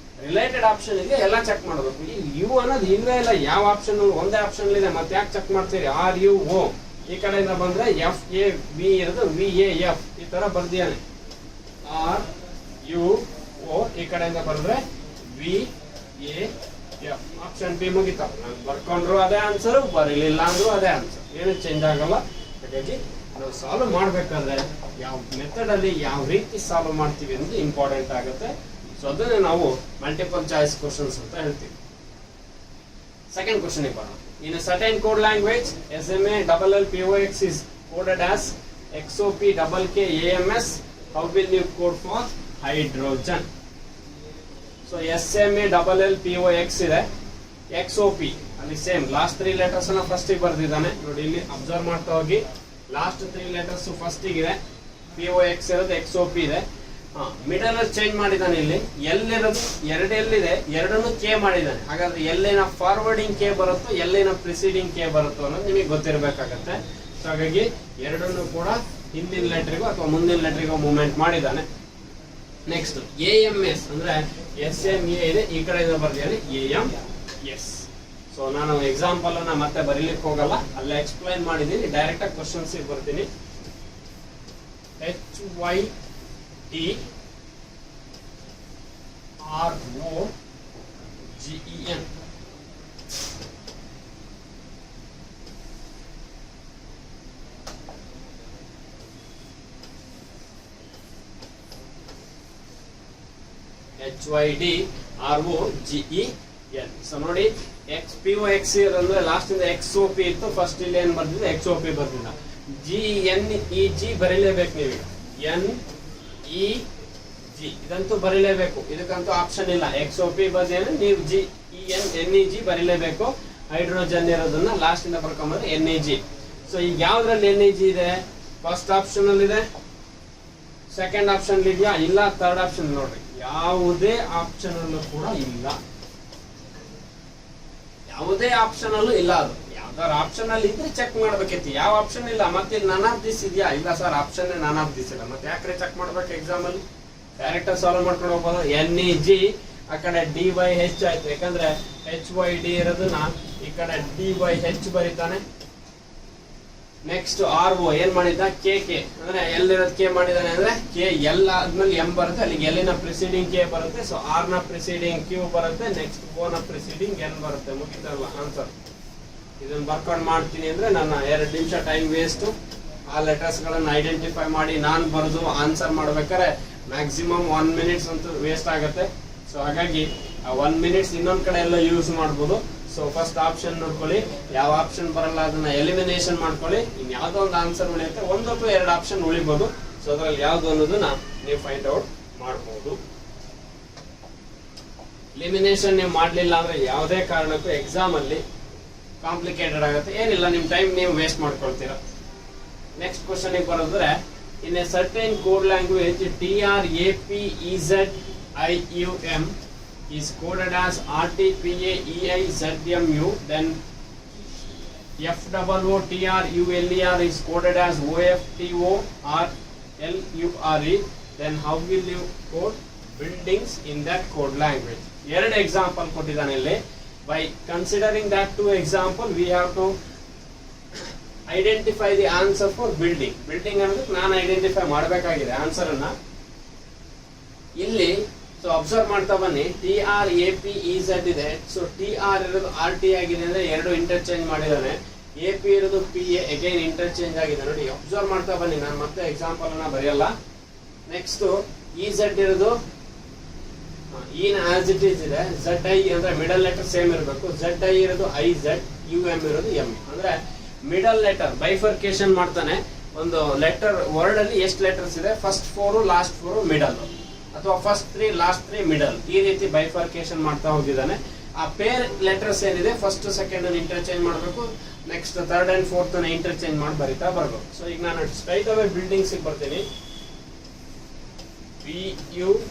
[SPEAKER 1] ರಿಲೇಟೆಡ್ ಆಪ್ಷನ್ ಇದೆ ಎಲ್ಲ ಚೆಕ್ ಮಾಡಬೇಕು. ಈ ಯು ಅನ್ನೋದು ಇಲ್ಲೇ ಇಲ್ಲ, ಯಾವ ಆಪ್ಷನ್ ಒಂದೇ ಆಪ್ಷನ್ ಇದೆ, ಮತ್ತೆ ಯಾಕೆ ಚೆಕ್ ಮಾಡ್ತೀರಿ? ಆರ್ ಯು ಓ ಈ ಕಡೆಯಿಂದ ಬಂದ್ರೆ ಎಫ್ ಎ ವಿ ಇರೋದು ವಿ ಎ ಎಫ್ ಈ ತರ ಬರ್ದಿಯಾನೆ. ಆರ್ ಯು ಓ ಈ ಕಡೆಯಿಂದ ಬರೆದ್ರೆ V A F. Option B ಮುಗಿತಾವ. ನಾನು ಬರ್ಕೊಂಡ್ರು ಅದೇ ಆನ್ಸರ್, ಬರೀಲಿಲ್ಲ ಅಂದ್ರೂ ಅದೇ ಆನ್ಸರ್, ಏನು ಚೇಂಜ್ ಆಗಲ್ಲ. ಹಾಗಾಗಿ ನಾವು ಸಾಲ್ವ್ ಮಾಡ್ಬೇಕಾದ್ರೆ ಯಾವ ಮೆಥಡ್ ಅಲ್ಲಿ ಯಾವ ರೀತಿ ಸಾಲ್ವ್ ಮಾಡ್ತೀವಿ ಅನ್ನೋದು ಇಂಪಾರ್ಟೆಂಟ್ ಆಗುತ್ತೆ. ಸೊ ಅದನ್ನೇ ನಾವು ಮಲ್ಟಿಪಲ್ ಚಾಯ್ಸ್ ಕ್ವಶನ್ಸ್ ಅಂತ ಹೇಳ್ತೀವಿ. ಸೆಕೆಂಡ್ ಕ್ವಶನ್ ಬರೋಣ. In a certain code language, SMA LLPOX is coded as XOP KKAMS. How will you code for hydrogen? So SMA LLPOX ಇದೆ, XOP ಅಲ್ಲಿ ಸೇಮ್ ಲಾಸ್ಟ್ 3 ಲೆಟರ್ಸ್ ಅನ್ನ first ಗೆ ಬರ್ದಿದ್ದಾನೆ ನೋಡಿ. ಇಲ್ಲಿ observe ಮಾಡ್ತಾ ಹೋಗಿ, ಲಾಸ್ಟ್ 3 ಲೆಟರ್ಸ್ ಫಸ್ಟ್ ಇದೆ, POX ಇರೋದು XOP ಇದೆ. ಮಿಡಲ್ ಅಲ್ಲಿ ಚೇಂಜ್ ಮಾಡಿದ್ದಾನೆ. ಇಲ್ಲಿ ಎಲ್ ಇರೋದು ಎರಡು ಎಲ್ಲಿದೆ, ಎರಡನ್ನು ಕೆ ಮಾಡಿದ್ದಾನೆ. ಹಾಗಾದ್ರೆ ಎಲ್ಲಿನ ಫಾರ್ವರ್ಡಿಂಗ್ ಕೆ ಬರುತ್ತೋ ಎಲ್ಲಿನ ಪ್ರಿಸೀಡಿಂಗ್ ಕೆ ಬರುತ್ತೋ ಅನ್ನೋದು ನಿಮಗೆ ಗೊತ್ತಿರಬೇಕಾಗತ್ತೆ. ಸೊ ಹಾಗಾಗಿ ಎರಡನ್ನು ಕೂಡ ಹಿಂದಿನ ಲೆಟರ್ಗೂ ಅಥವಾ ಮುಂದಿನ ಲೆಟರ್ಗೂ ಮೂವ್ಮೆಂಟ್ ಮಾಡಿದ್ದಾನೆ. ನೆಕ್ಸ್ಟ್ AMS ಅಂದ್ರೆ SMA ಇದೆ, ಈ ಕಡೆಯಿಂದ ಬರ್ದಿದ್ದಾನೆ AMS. ಸೊ ನಾನು ಎಕ್ಸಾಂಪಲ್ ಅನ್ನ ಮತ್ತೆ ಬರೀಲಿಕ್ಕೆ ಹೋಗಲ್ಲ, ಅಲ್ಲೇ ಎಕ್ಸ್ಪ್ಲೈನ್ ಮಾಡಿದ್ದೀನಿ. ಡೈರೆಕ್ಟ್ ಆಗಿ ಕ್ವಶನ್ಸ್ ಬರ್ತೀನಿ. HYDROGEN HYDROGEN. ಸೊ ನೋಡಿ POX ಅಂದ್ರೆ ಲಾಸ್ಟ್ ಇಂದ XOP ಇತ್ತು, ಫಸ್ಟ್ ಇಲ್ಲಿ ಏನ್ ಬರ್ತಿದೆ XOP ಬರ್ತಿಲ್ಲ. GNEG ಬರೀಲೇಬೇಕು ನೀವು. NEG ಇದಂತೂ ಬರೀಲೇಬೇಕು, ಇದಕ್ಕಂತೂ ಆಪ್ಷನ್ ಇಲ್ಲ. XOP ಬದಿಯನ್ನು ನೀವು NEG ಬರೀಲೇಬೇಕು. ಹೈಡ್ರೋಜನ್ ಇರೋದನ್ನ ಲಾಸ್ಟ್ ಇಂದ ಬರ್ಕೊಂಡ್ಬಂದ್ರೆ NEG. ಸೊ ಈಗ ಯಾವ್ದ್ರಲ್ಲಿ NEG ಇದೆ? ಫಸ್ಟ್ ಆಪ್ಷನ್ ಅಲ್ಲಿ ಇದೆ, ಸೆಕೆಂಡ್ ಆಪ್ಷನ್ ಇದೆಯಾ? ಇಲ್ಲ. ಥರ್ಡ್ ಆಪ್ಷನ್ ನೋಡ್ರಿ, ಯಾವುದೇ ಆಪ್ಷನ್ ಅಲ್ಲೂ ಕೂಡ ಇಲ್ಲ. ಯಾವುದೇ ಆಪ್ಷನ್ ಅಲ್ಲೂ ಇಲ್ಲ. ಅದು ಯಾವ್ದಾರು ಆಪ್ಷನ್ ಅಲ್ಲಿ ಇದ್ರೆ ಚೆಕ್ ಮಾಡ್ಬೇಕಿತ್ತು. ಯಾವ ಆಪ್ಷನ್ ಇಲ್ಲ. ಮತ್ತೆ ನನ್ ಆಫ್ ದಿಸ್ ಇದೆಯಾ? ಇಲ್ಲ sir, option none of this ಇಲ್ಲ. ಮತ್ತೆ ಯಾಕ್ರೆ ಚೆಕ್ ಮಾಡ್ಬೇಕು? ಎಕ್ಸಾಮ್ ಅಲ್ಲಿ ಡೈರೆಕ್ಟ್ ಸಾಲ್ವ್ ಮಾಡ್ಕೊಂಡು ಹೋಗ್ಬೋದು. NEG ಆ ಕಡೆ DYH ಆಯ್ತು, ಯಾಕಂದ್ರೆ HYD ಇರೋದನ್ನ ಈ ಕಡೆ DYH ಬರೀತಾನೆ. ನೆಕ್ಸ್ಟ್ RO ಏನ್ ಮಾಡಿದ್ದ? KK ಅಂದ್ರೆ ಎಲ್ಲಿರೋದು ಕೆ ಮಾಡಿದಾನೆ ಅಂದ್ರೆ ಕೆ. ಎಲ್ ಆದ್ಮೇಲೆ ಎಂ ಬರುತ್ತೆ, ಅಲ್ಲಿಗೆ ಎಲ್ಲಿನ ಪ್ರಿಸೀಡಿಂಗ್ ಕೆ ಬರುತ್ತೆ. ಸೊ ಆರ್ ನ ಪ್ರಿಸೀಡಿಂಗ್ ಕ್ಯೂ ಬರುತ್ತೆ, ನೆಕ್ಸ್ಟ್ ಓ ನ ಪ್ರಿಸೀಡಿಂಗ್ ಎನ್ ಬರುತ್ತೆ. ಮುಗಿತಲ್ಲ ಆನ್ಸರ್. ಇದನ್ನ ಬರ್ಕೊಂಡು ಮಾಡ್ತೀನಿ ಅಂದ್ರೆ ನನ್ನ 2 ನಿಮಿಷ ಟೈಮ್ ವೇಸ್ಟ್. ಆ ಲೆಟರ್ಸ್ ಗಳನ್ನ ಐಡೆಂಟಿಫೈ ಮಾಡಿ ನಾನು ಬರೆದು ಆನ್ಸರ್ ಮಾಡ್ಬೇಕಾದ್ರೆ ಮ್ಯಾಕ್ಸಿಮಮ್ 1 ಮಿನಿಟ್ಸ್ ಅಂತೂ ವೇಸ್ಟ್ ಆಗುತ್ತೆ. ಸೊ ಹಾಗಾಗಿ ಆ 1 ಮಿನಿಟ್ಸ್ ಇನ್ನೊಂದ್ ಕಡೆ ಎಲ್ಲ ಯೂಸ್ ಮಾಡ್ಬೋದು. ಸೊ ಫಸ್ಟ್ ಆಪ್ಷನ್ ನೋಡ್ಕೊಳ್ಳಿ, ಯಾವ ಆಪ್ಷನ್ ಬರಲ್ಲ ಅದನ್ನ ಎಲಿಮಿನೇಷನ್ ಮಾಡ್ಕೊಳ್ಳಿ. ಇನ್ ಯಾವ್ದೋ ಒಂದು ಆನ್ಸರ್ ಉಳಿಯುತ್ತೆ, 1 ಅಥವಾ 2 ಆಪ್ಷನ್ ಉಳಿಬಹುದು. ಸೊ ಅದ್ರಲ್ಲಿ ಯಾವ್ದು ಅನ್ನೋದನ್ನ ನೀವು ಫೈಂಡ್ ಔಟ್ ಮಾಡಬಹುದು. ಎಲಿಮಿನೇಷನ್ ನೀವು ಮಾಡ್ಲಿಲ್ಲ ಅಂದ್ರೆ ಯಾವುದೇ ಕಾರಣಕ್ಕೂ ಎಕ್ಸಾಮ್ ಅಲ್ಲಿ ಕಾಂಪ್ಲಿಕೇಟೆಡ್ ಆಗುತ್ತೆ. ಏನಿಲ್ಲ, ನಿಮ್ ಟೈಮ್ ನೀವು ವೇಸ್ಟ್ ಮಾಡ್ಕೊಳ್ತೀರಾ. ನೆಕ್ಸ್ಟ್ ಕ್ವಶನ್ ಬರೋದ್ರೆ, in a certain code language TRAPEZIUM is coded as RTPAEIZMU, then FOOTRULER is coded as OFTORLURE, then how will you code buildings in that code language? ಎರಡು example ಕೊಟ್ಟಿದ್ದಾನೆ ಇಲ್ಲಿ. By considering that 2 example, we have to identify the answer for building. Building ಅನ್ನೋದಕ್ಕೆ ನಾನು identify ಮಾಡಬೇಕಾಗಿದೆ answer ಅನ್ನ ಇಲ್ಲಿ. So observe ಮಾಡ್ತಾ ಬನ್ನಿ, TRAPEZ ಇದೆ. ಸೊ TR ಇರೋದು RT ಆಗಿದೆ ಅಂದ್ರೆ 2 ಇಂಟರ್ಚೇಂಜ್ ಮಾಡಿದಾನೆ. AP ಇರೋದು PA ಅಗೈನ್ ಇಂಟರ್ಚೇಂಜ್ ಆಗಿದೆ. ನೋಡಿ ಅಬ್ಸರ್ವ್ ಮಾಡ್ತಾ ಬನ್ನಿ, ನಾನು ಮತ್ತೆ ಎಕ್ಸಾಂಪಲ್ ಅನ್ನ ಬರೆಯಲ್ಲ. ನೆಕ್ಸ್ಟ್ EZ ಇರೋದು ಇನ್ ಆಸ್ ಇಟ್ ಈಸ್ ಇದೆ. ZI ಅಂದ್ರೆ ಮಿಡಲ್ ಲೆಟರ್ ಸೇಮ್ ಇರಬೇಕು. ZI ಇರೋದು IZ, UM ಇರೋದು M. ಅಂದ್ರೆ ಮಿಡಲ್ ಲೆಟರ್ ಬೈಫರ್ಕೇಶನ್ ಮಾಡ್ತಾನೆ. ಒಂದು ಲೆಟರ್ ವರ್ಡ್ ಅಲ್ಲಿ ಎಷ್ಟು ಲೆಟರ್ಸ್ ಇದೆ, ಫಸ್ಟ್ 4 ಲಾಸ್ಟ್ 4 ಮಿಡಲ್, ಅಥವಾ ಫಸ್ಟ್ 3 ಲಾಸ್ಟ್ 3 ಮಿಡಲ್, ಈ ರೀತಿ ಬೈಫರ್ಕೇಶನ್ ಮಾಡ್ತಾ ಹೋಗಿದ್ದಾನೆ. ಆ ಪೇರ್ ಲೆಟರ್ಸ್ ಏನಿದೆ ಫಸ್ಟ್ ಸೆಕೆಂಡ್ ಅನ್ನು ಇಂಟರ್ಚೇಂಜ್ ಮಾಡಬೇಕು, ನೆಕ್ಸ್ಟ್ ಥರ್ಡ್ ಅಂಡ್ ಫೋರ್ತ್ ಅನ್ನು ಇಂಟರ್ಚೇಂಜ್ ಮಾಡಿ ಬರಿತಾ ಬರಬೇಕು. ಸೊ ಈಗ ನಾನು ಸ್ಟ್ರೈಟ್ ಅವೇ ಬಿಲ್ಡಿಂಗ್ಸ್ ಬರ್ತೀನಿ. BUILDINGS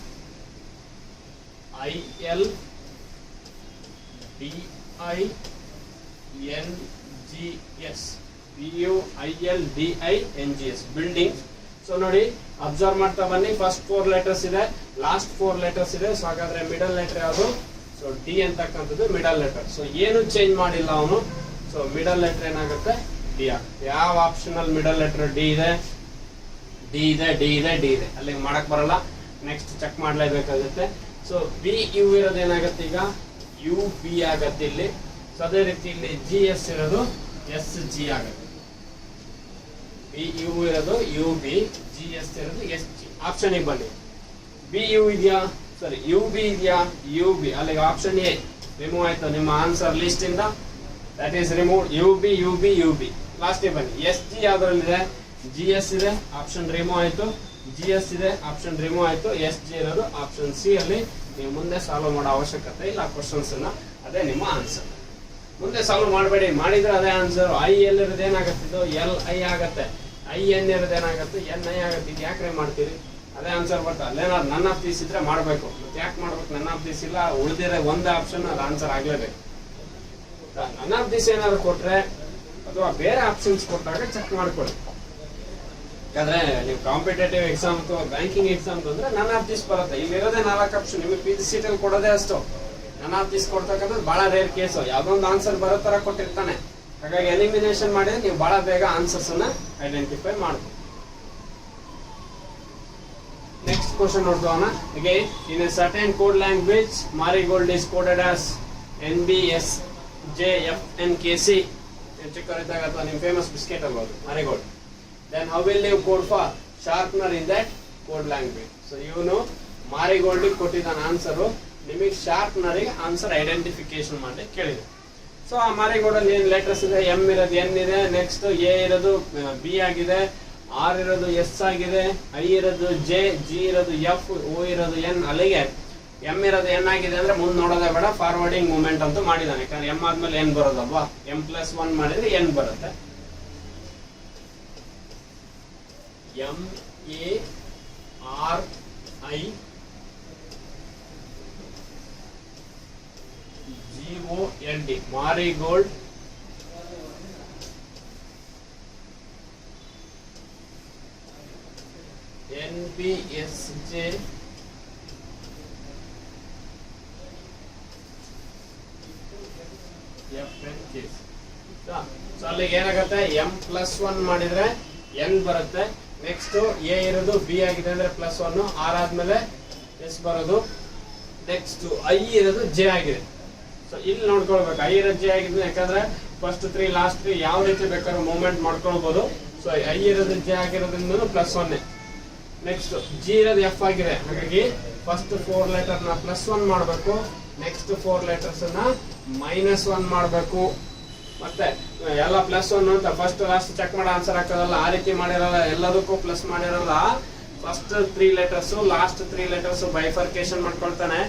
[SPEAKER 1] BUILDINGS building. ಸೊ ನೋಡಿ ಅಬ್ಸರ್ವ್ ಮಾಡ್ತಾ ಬನ್ನಿ, ಫಸ್ಟ್ 4 ಲೆಟರ್ಸ್ ಇದೆ, ಲಾಸ್ಟ್ 4 ಲೆಟರ್ಸ್ ಇದೆ. ಸೊ ಹಾಗಾದ್ರೆ ಮಿಡಲ್ ಲೆಟರ್ ಯಾವುದು? ಸೊ ಡಿ ಅಂತಕ್ಕಂಥದ್ದು ಮಿಡಲ್ ಲೆಟರ್. ಸೊ ಏನು ಚೇಂಜ್ ಮಾಡಿಲ್ಲ ಅವನು. ಸೊ ಮಿಡಲ್ ಲೆಟರ್ ಏನಾಗುತ್ತೆ? ಡಿ ಆಗುತ್ತೆ. ಯಾವ ಆಪ್ಷನ್ ಅಲ್ಲಿ ಮಿಡಲ್ ಲೆಟರ್ ಡಿ ಇದೆ? ಡಿ ಇದೆ, ಡಿ ಇದೆ, ಡಿ ಇದೆ. ಅಲ್ಲಿ ಮಾಡಕ್ ಬರಲ್ಲ, ನೆಕ್ಸ್ಟ್ ಚೆಕ್ ಮಾಡ್ಲೇಬೇಕಾಗುತ್ತೆ. ಸೊ ಬಿ ಯು ಇರೋದು ಏನಾಗುತ್ತೆ ಈಗ? ಯು ಬಿ ಆಗತ್ತೆ ಇಲ್ಲಿ. ಸೊ ಅದೇ ರೀತಿ ಇಲ್ಲಿ ಜಿ ಎಸ್ ಇರೋದು ಎಸ್ ಜಿ ಆಗುತ್ತೆ. ಬಿ ಯು ಇರೋದು ಯು ಬಿ, ಜಿ ಎಸ್ ಇರೋದು ಎಸ್ ಜಿ. ಆಪ್ಷನ್ ಬನ್ನಿ. ಬಿ ಯು ಇದೆಯಾ? ಸರಿ, ಯು ಬಿ ಇದೆಯಾ? U B. ಅಲ್ಲಿಗೆ ಆಪ್ಷನ್ ಎ ರಿಮೂವ್ ಆಯ್ತು ನಿಮ್ಮ ಆನ್ಸರ್ ಲಿಸ್ಟ್ ಇಂದ. That is remove. U B, U B, U B. Last ಬನ್ನಿ. ಎಸ್ ಜಿ ಯಾವ್ದ್ರಲ್ಲಿದೆ? ಜಿ ಎಸ್ ಇದೆ, ಆಪ್ಷನ್ ರಿಮೂವ್ ಆಯ್ತು. ಜಿ ಎಸ್ ಇದೆ, ಆಪ್ಷನ್ ರಿಮೂವ್ ಆಯ್ತು. ಎಸ್ ಜಿ ಇರೋದು ಆಪ್ಷನ್ ಸಿ ಅಲ್ಲಿ. ನೀವು ಮುಂದೆ ಸಾಲ್ವ್ ಮಾಡೋ ಅವಶ್ಯಕತೆ ಇಲ್ಲ ಕ್ವಶನ್ಸ್ ಅನ್ನ. ಅದೇ ನಿಮ್ಮ ಆನ್ಸರ್. ಮುಂದೆ ಸಾಲ್ವ್ ಮಾಡಬೇಡಿ, ಮಾಡಿದ್ರೆ ಅದೇ ಆನ್ಸರ್. ಐ ಎಲ್ ಇರೋದು ಏನಾಗುತ್ತೆ? ಇದು ಎಲ್ ಐ ಆಗತ್ತೆ. ಐ ಎನ್ ಇರೋದು ಏನಾಗುತ್ತೆ? ಎನ್ ಐ ಆಗುತ್ತೆ. ಇದು ಯಾಕ್ರೆ ಮಾಡ್ತೀರಿ? ಅದೇ ಆನ್ಸರ್ ಬರ್ತದೆ. ಅಲ್ಲೇನಾದ್ರು ನನ್ ಆಫ್ ದೀಸ್ ಇದ್ರೆ ಮಾಡಬೇಕು. ಮತ್ತೆ ಯಾಕೆ ಮಾಡ್ಬೇಕು? ನನ್ ಆಫ್ ದೀಸ್ ಇಲ್ಲ, ಉಳಿದಿರೋ ಒಂದು ಆಪ್ಷನ್ ಅದು ಆನ್ಸರ್ ಆಗ್ಲೇಬೇಕು. ನನ್ ಆಫ್ ದೀಸ್ ಏನಾದ್ರು ಕೊಟ್ರೆ ಅಥವಾ ಬೇರೆ ಆಪ್ಷನ್ಸ್ ಕೊಟ್ಟಾಗ ಚೆಕ್ ಮಾಡ್ಕೊಳ್ಳಿ. ಯಾಕಂದ್ರೆ ನೀವು ಕಾಂಪಿಟೇಟಿವ್ ಎಕ್ಸಾಮ್ ಅಥವಾ ಬ್ಯಾಂಕಿಂಗ್ ಎಕ್ಸಾಮ್ ಅಂದ್ರೆ ನನ್ ಆಫ್ ದೀಸ್ ಬರುತ್ತೆ. ಇಲ್ಲಿರೋದೇ 4 ಆಪ್ಷನ್. ನಿಮಗೆ ಪಿ ಜಿ ಸೀಟ್ ಅಲ್ಲಿ ಕೊಡೋದೇ ಅಷ್ಟು. ನನ್ ಆಫ್ ದೀಸ್ ಕೊಡ್ತಕ್ಕಂಥದ್ದು ಬಹಳ ರೇರ್ ಕೇಸು. ಯಾವ್ದೊಂದು ಆನ್ಸರ್ ಬರೋ ತರ ಕೊಟ್ಟಿರ್ತಾನೆ. ಹಾಗಾಗಿ ಎಲಿಮಿನೇಷನ್ ಮಾಡಿದ್ರೆ ನೀವು ಬಹಳ ಬೇಗ ಆನ್ಸರ್ಸ್ ಅನ್ನ ಐಡೆಂಟಿಫೈ ಮಾಡಬಹುದು. ನೆಕ್ಸ್ಟ್ ಕ್ವಶನ್ ನೋಡ್ತೋಣ. Again, in a certain code language, Marigold is coded as NBSJFNKC. ಚಿಕ್ಕವರಿದ್ದಾಗ ಅಥವಾ ನಿಮ್ಮ ಫೇಮಸ್ ಬಿಸ್ಕೆಟ್ ಅಲ್ಬೋದು Marigold. Then how will you code for sharpener in that code language? So ಇವನು Marigold ಕೊಟ್ಟಿದ್ದಾನ ಆನ್ಸರ್. ನಿಮಗೆ sharpener ಗೆ answer identification ಮಾಡಿ ಕೇಳಿದೆ. So ಆ Marigold ಅಲ್ಲಿ ಏನ್ ಲೆಟರ್ಸ್ ಇದೆ? ಎಂ ಇರೋದು ಎನ್ ಇದೆ, ನೆಕ್ಸ್ಟ್ ಎ ಇರೋದು ಬಿ ಆಗಿದೆ, ಆರ್ ಇರೋದು ಎಸ್ ಆಗಿದೆ, ಐ ಇರೋದು ಜೆ, ಜಿ ಇರೋದು ಎಫ್, ಓ ಇರೋದು ಎನ್. ಅಲ್ಲಿಗೆ ಎಂ ಇರೋದು ಎನ್ ಆಗಿದೆ ಅಂದ್ರೆ ಮುಂದೆ ನೋಡೋದೇ ಬೇಡ, ಫಾರ್ವರ್ಡಿಂಗ್ ಮೂವ್ಮೆಂಟ್ ಅಂತೂ ಮಾಡಿದಾನೆ. ಯಾಕಂದ್ರೆ ಎಂ ಆದ್ಮೇಲೆ ಎನ್ ಬರೋದಲ್ವಾ? M+1 ಮಾಡಿದ್ರೆ ಎನ್ ಬರುತ್ತೆ. MARIGOLD, Marigold. NBSJ ಸೊ ಅಲ್ಲಿಗೆ ಏನಾಗುತ್ತೆ? M+1 ಮಾಡಿದ್ರೆ ಎನ್ ಬರುತ್ತೆ. ನೆಕ್ಸ್ಟ್ ಎ ಇರೋದು ಬಿ ಆಗಿದೆ ಅಂದ್ರೆ +1, ಆರ್ ಆದ್ಮೇಲೆ ಎಸ್ ಬರೋದು. ನೆಕ್ಸ್ಟ್ ಐ ಇರೋದು ಜೆ ಆಗಿದೆ. ಸೊ ಇಲ್ಲಿ ನೋಡ್ಕೊಳ್ಬೇಕು, ಐ ಇರೋದು ಜೆ ಆಗಿದೆ. ಯಾಕಂದ್ರೆ ಫಸ್ಟ್ 3 ಲಾಸ್ಟ್ 3 ಯಾವ ರೀತಿ ಬೇಕಾದ್ರೂ ಮೂವ್ಮೆಂಟ್ ಮಾಡ್ಕೊಳ್ಬಹುದು. ಸೊ ಐ ಇರೋದು ಜೆ ಆಗಿರೋದ್ರಿಂದ +1. ನೆಕ್ಸ್ಟ್ ಜಿ ಇರೋದು ಎಫ್ ಆಗಿದೆ. ಹಾಗಾಗಿ ಫಸ್ಟ್ 4 ಲೆಟರ್ ನ +1 ಮಾಡಬೇಕು. ನೆಕ್ಸ್ಟ್ 4 ಲೆಟರ್ಸ್ ನ -1 ಮಾಡಬೇಕು. ಮತ್ತೆ ಎಲ್ಲ +1 ಅಂತ ಫಸ್ಟ್ ಲಾಸ್ಟ್ ಚೆಕ್ ಮಾಡೋ ಆನ್ಸರ್ ಹಾಕೋದಲ್ಲ, ಆ ರೀತಿ ಮಾಡಿರಲ್ಲ. ಎಲ್ಲದಕ್ಕೂ ಪ್ಲಸ್ ಮಾಡಿರಲ್ಲ. First 3 letters, last 3 letters bifurcation ಮಾಡ್ಕೊಳ್ತಾನೆ.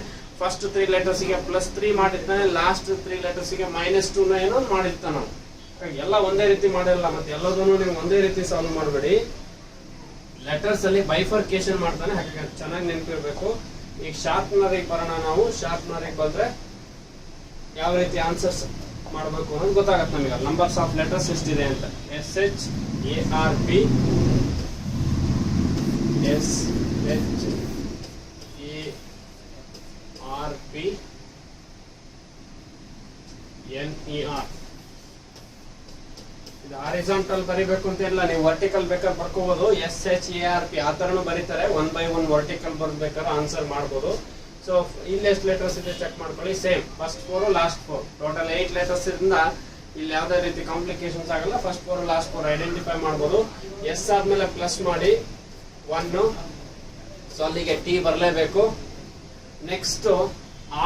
[SPEAKER 1] ಫಸ್ಟ್ 3 ಲೆಟರ್ಸ್ ಗೆ +3 ಮಾಡಿರ್ತಾನೆ, ಲಾಸ್ಟ್ 3 ಲೆಟರ್ಸ್ ಗೆ -2 ಏನೋ ಮಾಡಿರ್ತಾನ. ಎಲ್ಲ ಒಂದೇ ರೀತಿ ಮಾಡಿರಲ್ಲ. ಮತ್ತೆ ಎಲ್ಲದನ್ನು ನೀವು ಒಂದೇ ರೀತಿ ಸಾಲ್ವ್ ಮಾಡಬೇಡಿ. ಲೆಟರ್ಸ್ ಅಲ್ಲಿ ಬೈಫರ್ಕೇಶನ್ ಮಾಡ್ತಾನೆ. ಹಾಗಾಗಿ ಚೆನ್ನಾಗಿ ನೆನಪಿರ್ಬೇಕು. ಈಗ ಶಾರ್ಪ್ನರ್ ಬರೋಣ ನಾವು. ಶಾರ್ಪ್ನರ್ ಬಂದ್ರೆ ಯಾವ ರೀತಿ ಆನ್ಸರ್ಸ್ ಮಾಡಬೇಕು ಅನ್ನೋದು ಗೊತ್ತಾಗತ್ತೆ ನಮಗೆ. ನಂಬರ್ಸ್ ಆಫ್ ಲೆಟರ್ಸ್ ಎಷ್ಟಿದೆ ಅಂತ. SHARP, NER. ಇದು ಹಾರಿಜಾಂಟಲ್ ಬರಿಬೇಕು ಅಂತ ಇಲ್ಲ, ನೀವು ವರ್ಟಿಕಲ್ ಬೇಕಾದ್ರೆ ಬರ್ಕೋಬಹುದು. SHARP ಆ ತರನು ಬರೀತಾರೆ. 1 by 1 ವರ್ಟಿಕಲ್ ಬರ್ಬೇಕಾದ್ರೆ ಆನ್ಸರ್ ಮಾಡಬಹುದು. ಸೊ ಇಲ್ಲಿ ಎಷ್ಟು ಲೆಟರ್ಸ್ ಇದೆ ಚೆಕ್ ಮಾಡ್ಕೊಳ್ಳಿ. Same first 4 last 4 total 8 letters ಇಂದ ಇಲ್ಲಿ ಯಾವುದೇ ರೀತಿ ಕಾಂಪ್ಲಿಕೇಶನ್ಸ್ ಆಗಲ್ಲ. ಫಸ್ಟ್ 4 ಲಾಸ್ಟ್ 4 ಐಡೆಂಟಿಫೈ ಮಾಡಬಹುದು. ಎಸ್ ಆದ್ಮೇಲೆ ಪ್ಲಸ್ ಮಾಡಿ 1. ಸೊ ಅಲ್ಲಿಗೆ ಟಿ ಬರಲೇಬೇಕು. ನೆಕ್ಸ್ಟ್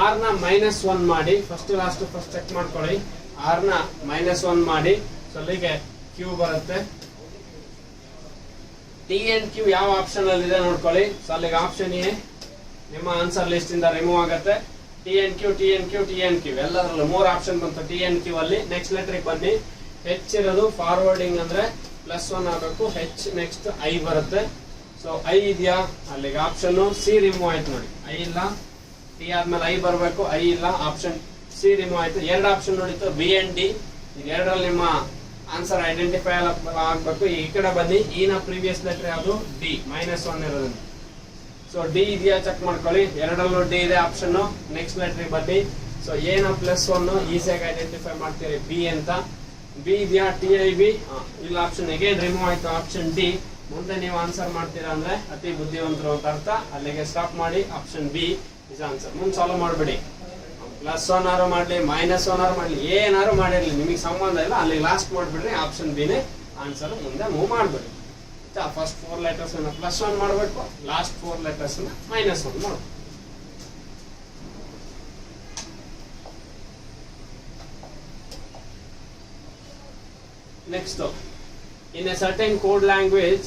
[SPEAKER 1] ಆರ್ ನ -1 ಮಾಡಿ. ಫಸ್ಟ್ ಲಾಸ್ಟ್ ಫಸ್ಟ್ ಚೆಕ್ ಮಾಡ್ಕೊಳ್ಳಿ. ಆರ್ ನ -1 ಮಾಡಿ. ಸೊ ಅಲ್ಲಿಗೆ ಕ್ಯೂ ಬರುತ್ತೆ. ಟಿ ಅಂಡ್ ಕ್ಯೂ ಯಾವ ಆಪ್ಷನ್ ಅಲ್ಲಿ ಇದೆ ನೋಡ್ಕೊಳ್ಳಿ. ಸೊ ಅಲ್ಲಿಗೆ ಆಪ್ಷನ್ ಎ ನಿಮ್ಮ ಆನ್ಸರ್ ಲಿಸ್ಟ್ ಇಂದ ರಿಮೂವ್ ಆಗುತ್ತೆ. T N Q, T N Q, T N Q ಎಲ್ಲದರಲ್ಲೂ 3 ಆಪ್ಷನ್ ಬಂತು. ಟಿ ಎನ್ ಕ್ಯೂ ಅಲ್ಲಿ ನೆಕ್ಸ್ಟ್ ಲೆಟರ್ ಬನ್ನಿ. ಹೆಚ್ ಇರೋದು ಫಾರ್ವರ್ಡಿಂಗ್ ಅಂದ್ರೆ +1 ಆಗಬೇಕು. ಹೆಚ್ ನೆಕ್ಸ್ಟ್ ಐ ಬರುತ್ತೆ. ಸೊ ಐ ಇದೆಯಾ? ಅಲ್ಲಿಗೆ ಆಪ್ಷನ್ ಸಿ ರಿಮೂವ್ ಆಯ್ತು ನೋಡಿ. ಐ ಇಲ್ಲ. ಟಿ ಆದ್ಮೇಲೆ ಐ ಬರಬೇಕು. ಐ ಇಲ್ಲ, ಆಪ್ಷನ್ ಸಿ ರಿಮೂವ್ ಆಯ್ತು. 2 ಆಪ್ಷನ್ ನೋಡಿತ್ತು, ಬಿ ಅಂಡ್ ಡಿ. ಈಗ 2ರಲ್ಲಿ ನಿಮ್ಮ ಆನ್ಸರ್ ಐಡೆಂಟಿಫೈ ಆಗ್ಬೇಕು. ಈ ಕಡೆ ಬನ್ನಿ, ಇ ನ ಪ್ರೀವಿಯಸ್ ಲೆಟರ್ ಯಾವುದು? ಡಿ, -1 ಇರೋದ್ರಿಂದ. ಸೊ ಡಿ ಇದೆಯಾ ಚೆಕ್ ಮಾಡ್ಕೊಳ್ಳಿ, ಎರಡಲ್ಲೂ ಡಿ ಇದೆ ಆಪ್ಷನ್. ನೆಕ್ಸ್ಟ್ ಲೆಟರ್ ಬನ್ನಿ. ಸೊ ಎ ನ +1 ಈಸಿಯಾಗಿ ಐಡೆಂಟಿಫೈ ಮಾಡ್ತೀರಿ, ಬಿ ಅಂತ. ಬಿ ಇದೆಯಾ? TIB ಇಲ್ಲ, ಆಪ್ಷನ್ ಅಗೇನ್ ರಿಮೂವ್ ಆಯ್ತು, ಆಪ್ಷನ್ ಡಿ. ಮುಂದೆ ನೀವು ಆನ್ಸರ್ ಮಾಡ್ತೀರಾ ಅಂದ್ರೆ ಅತಿ ಬುದ್ಧಿವಂತರು ಅಂತ ಅರ್ಥ. ಅಲ್ಲಿಗೆ ಸ್ಟಾಪ್ ಮಾಡಿ, ಆಪ್ಷನ್ ಬಿ ಇಸ್ ಆನ್ಸರ್. ಮುಂದೆ ಸಾಲ್ವ್ ಮಾಡಬೇಡಿ, +1 ಆರು ಮಾಡಲಿ, -1 ಆರು ಮಾಡಲಿ, ಏನಾರು ಮಾಡಿರಲಿ, ನಿಮಗೆ ಸಂಬಂಧ ಇಲ್ಲ. ಅಲ್ಲಿ ಲಾಸ್ಟ್ ಮಾಡಿಬಿಡ್ರಿ, ಆಪ್ಷನ್ ಬಿನೇ ಆನ್ಸರ್. ಮುಂದೆ ಮೂವ್ ಮಾಡಬೇಡಿ. ಫಸ್ಟ್ 4 ಲೆಟರ್ಸ್ +1 ಮಾಡಬೇಕು, ಲಾಸ್ಟ್ 4 ಲೆಟರ್ಸ್ -1 ಮಾಡಬೇಕು. Next, in a certain code language,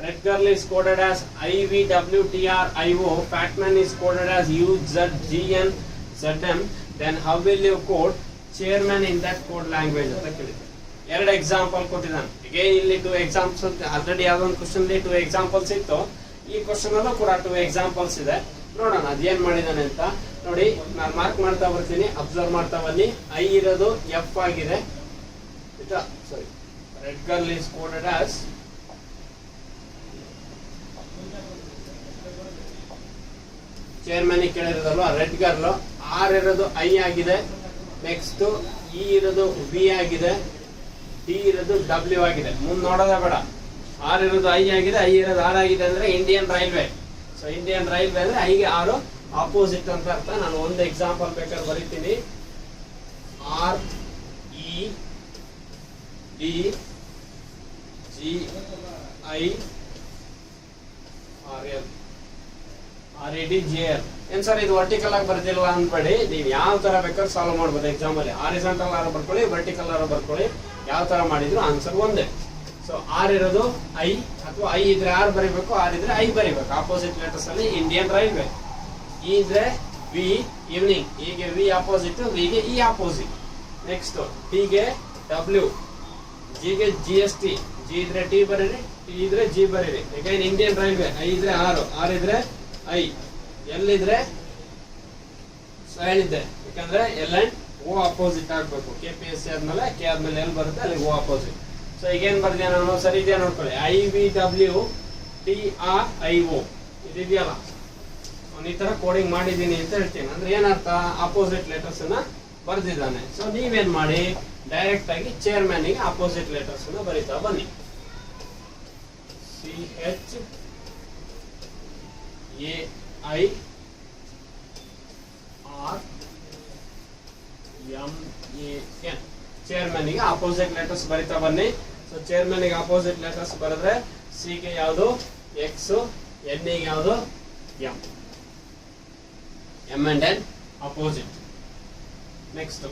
[SPEAKER 1] red girl is coded as IVWTRIO, fat man is coded as UZGNZM. Then how will you code chairman in that code language? ಅಂತ ಕೇಳಿದ್ರು. ಎರಡು example ಕೊಟ್ಟಿದ್ದಾನೆ. ಈಗ ಇಲ್ಲಿ 2 examples, already ಯಾವ್ದೊಂದು question 2 examples ಇತ್ತು. ಈ question ಅಲ್ಲೂ ಕೂಡ 2 ಎಕ್ಸಾಂಪಲ್ಸ್ ಇದೆ. ನೋಡೋಣ ಅದೇನ್ ಮಾಡಿದಾನೆ ಅಂತ. ನೋಡಿ, ನಾನು ಮಾರ್ಕ್ ಮಾಡ್ತಾ ಬರ್ತೀನಿ, ಅಬ್ಸರ್ವ್ ಮಾಡ್ತಾ ಬನ್ನಿ. ಐ ಇರೋದು ಎಫ್ ಆಗಿದೆ. Sorry, red girl is coded as chairman ಕೇಳಿರೋದಲ್ವಾ, ರೆಡ್ ಗರ್ಲ್. ಆರ್ ಇರೋದು ಐ ಆಗಿದೆ. ನೆಕ್ಸ್ಟ್ ಇ ಇರೋದು ವಿ ಆಗಿದೆ. ಡಿ ಇರೋದು ಡಬ್ಲ್ಯೂ ಆಗಿದೆ. ಮುಂದೆ ನೋಡೋದೇ ಬೇಡ. ಆರ್ ಇರೋದು ಐ ಆಗಿದೆ, ಐ ಇರೋದು ಆರ್ ಆಗಿದೆ ಅಂದ್ರೆ Indian railway. So Indian railway ಅಂದ್ರೆ ಐಗೆ ಆರು ಆಪೋಸಿಟ್ ಅಂತ ಅರ್ಥ. ನಾನು ಒಂದು ಎಕ್ಸಾಂಪಲ್ ಬೇಕಾದ್ರೆ ಬರೀತೀನಿ. R E D GIREDGR. ಏನ್ ಸರ್ ಇದು ವರ್ಟಿಕಲ್ ಆಗಿ ಬರ್ತಿಲ್ವಾ ಅನ್ಬೇಡಿ, ನೀವು ಯಾವ ತರ ಬೇಕಾದ್ರೆ ಸಾಲ್ವ್ ಮಾಡ್ಬೋದು ಎಕ್ಸಾಮ್ ಅಲ್ಲಿ. ಹಾರಿಜಾಂಟಲ್ ಆರು ಬರ್ಕೊಳ್ಳಿ, ವರ್ಟಿಕಲ್ ಆರು ಬರ್ಕೊಳ್ಳಿ, ಯಾವ ತರ ಮಾಡಿದ್ರು ಆನ್ಸರ್ ಒಂದೇ. ಸೊ ಆರ್ ಇರೋದು ಐ, ಅಥವಾ ಐ ಇದ್ರೆ ಆರ್ ಬರಿಬೇಕು, ಆರ್ ಇದ್ರೆ ಐ ಬರಿಬೇಕು. ಆಪೋಸಿಟ್ ಲೆಟರ್ಸ್ ಅಲ್ಲಿ ಇಂಡಿಯನ್ ರೈಲ್ವೆ. ಇ ಇದ್ರೆ ವಿ, ಈವ್ನಿಂಗ್. ಹೀಗೆ ವಿ ಆಪೋಸಿಟ್, ವಿಗೆ ಇ ಆಪೋಸಿಟ್. ನೆಕ್ಸ್ಟ್ ಟಿ ಗೆ ಡಬ್ಲ್ಯೂ, ಜಿ ಗೆ GST. ಜಿ ಇದ್ರೆ ಟಿ ಬರೀರಿ, ಟಿ ಇದ್ರೆ ಜಿ ಬರೀರಿ. Again Indian railway. ಐ ಇದ್ರೆ ಆರು, ಆರ್ ಇದ್ರೆ ಐ, ಎಲ್ ಇದ್ರೆ ಏನಿದೆ, ಯಾಕಂದ್ರೆ ಎಲ್ ಅಂಡ್ ಓ ಅಪೋಸಿಟ್ ಆಗ್ಬೇಕು. KPSC ಆದ್ಮೇಲೆ ಕೆ ಆದ್ಮೇಲೆ ಎಲ್ ಬರುತ್ತೆ, ಅಲ್ಲಿ ಓ ಅಪೋಸಿಟ್. ಸೊ ಈಗ ಏನ್ ಬರ್ದಿದೆ ನಾನು ಸರಿ ಇದೆಯಾ ನೋಡ್ಕೊಳ್ಳಿ. IVWTRIO ಇದೆಯಲ್ಲ, ಈ ತರ ಕೋಡಿಂಗ್ ಮಾಡಿದೀನಿ ಅಂತ ಹೇಳ್ತೀನಿ. ಅಂದ್ರೆ ಏನರ್ಥ? ಅಪೋಸಿಟ್ ಲೆಟರ್ಸ್ ಅನ್ನ ಬರ್ದಿದ್ದಾನೆ. ಸೊ ನೀವೇನ್ ಮಾಡಿ, ಡೈರೆಕ್ಟ್ ಆಗಿ ಚೇರ್ಮನ್ ಗೆ ಅಪೋಸಿಟ್ ಲೆಟರ್ಸ್ ಅನ್ನ ಬರೀತಾ ಬನ್ನಿ. CHAIRMAN. ಚೇರ್ಮನ್ ಗೆ ಅಪೋಸಿಟ್ ಲೆಟರ್ಸ್ ಬರೀತಾ ಬನ್ನಿ. ಸೊ ಚೇರ್ಮನ್ ಗೆ ಅಪೋಸಿಟ್ ಲೆಟರ್ಸ್ ಬರೆದ್ರೆ ಸಿ ಗೆ ಯಾವುದು ಎಕ್ಸ್, ಎನ್ ಗೆ ಯಾವುದು M. M and N opposite. Next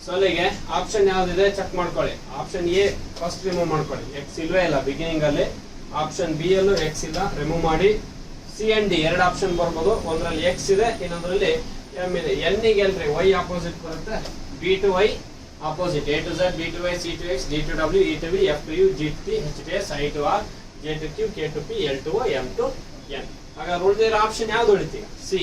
[SPEAKER 1] so ಅಲ್ಲಿಗೆ ಆಪ್ಷನ್ ಯಾವ್ದಿದೆ ಚೆಕ್ ಮಾಡ್ಕೊಳ್ಳಿ. ಆಪ್ಷನ್ ಎ ಫಸ್ಟ್ ರಿಮೂವ್ ಮಾಡ್ಕೊಳ್ಳಿ, ಎಕ್ಸ್ ಇಲ್ವೇ ಇಲ್ಲ ಬಿಗಿನಿಂಗ್ ಅಲ್ಲಿ. ಆಪ್ಷನ್ ಬಿ ಅಲ್ಲೂ ಎಕ್ಸ್ ಇಲ್ಲ, ರಿಮೂವ್ ಮಾಡಿ. ಸಿ ಅಂಡ್ ಡಿ ಎರಡು ಆಪ್ಷನ್ ಬರ್ಬೋದು, ಒಂದ್ರಲ್ಲಿ ಎಕ್ಸ್ ಇದೆ, ಇನ್ನೊಂದ್ರಲ್ಲಿ ಎಂ ಇದೆ. ಎನ್ ಗೆ ಅಲ್ರಿ ವೈ ಆಪೋಸಿಟ್ ಬರುತ್ತೆ, B to Y opposite, A to Z, B to Y, C to X, D to W, E to V, F to U, G to T, H to S, I to R, J to Q, K to P, L to O, M to N. ಹಾಗಾದ್ರೆ ಉಳಿದಿರೋ option ಯಾವ್ದು ಉಳಿತೀಗ? C.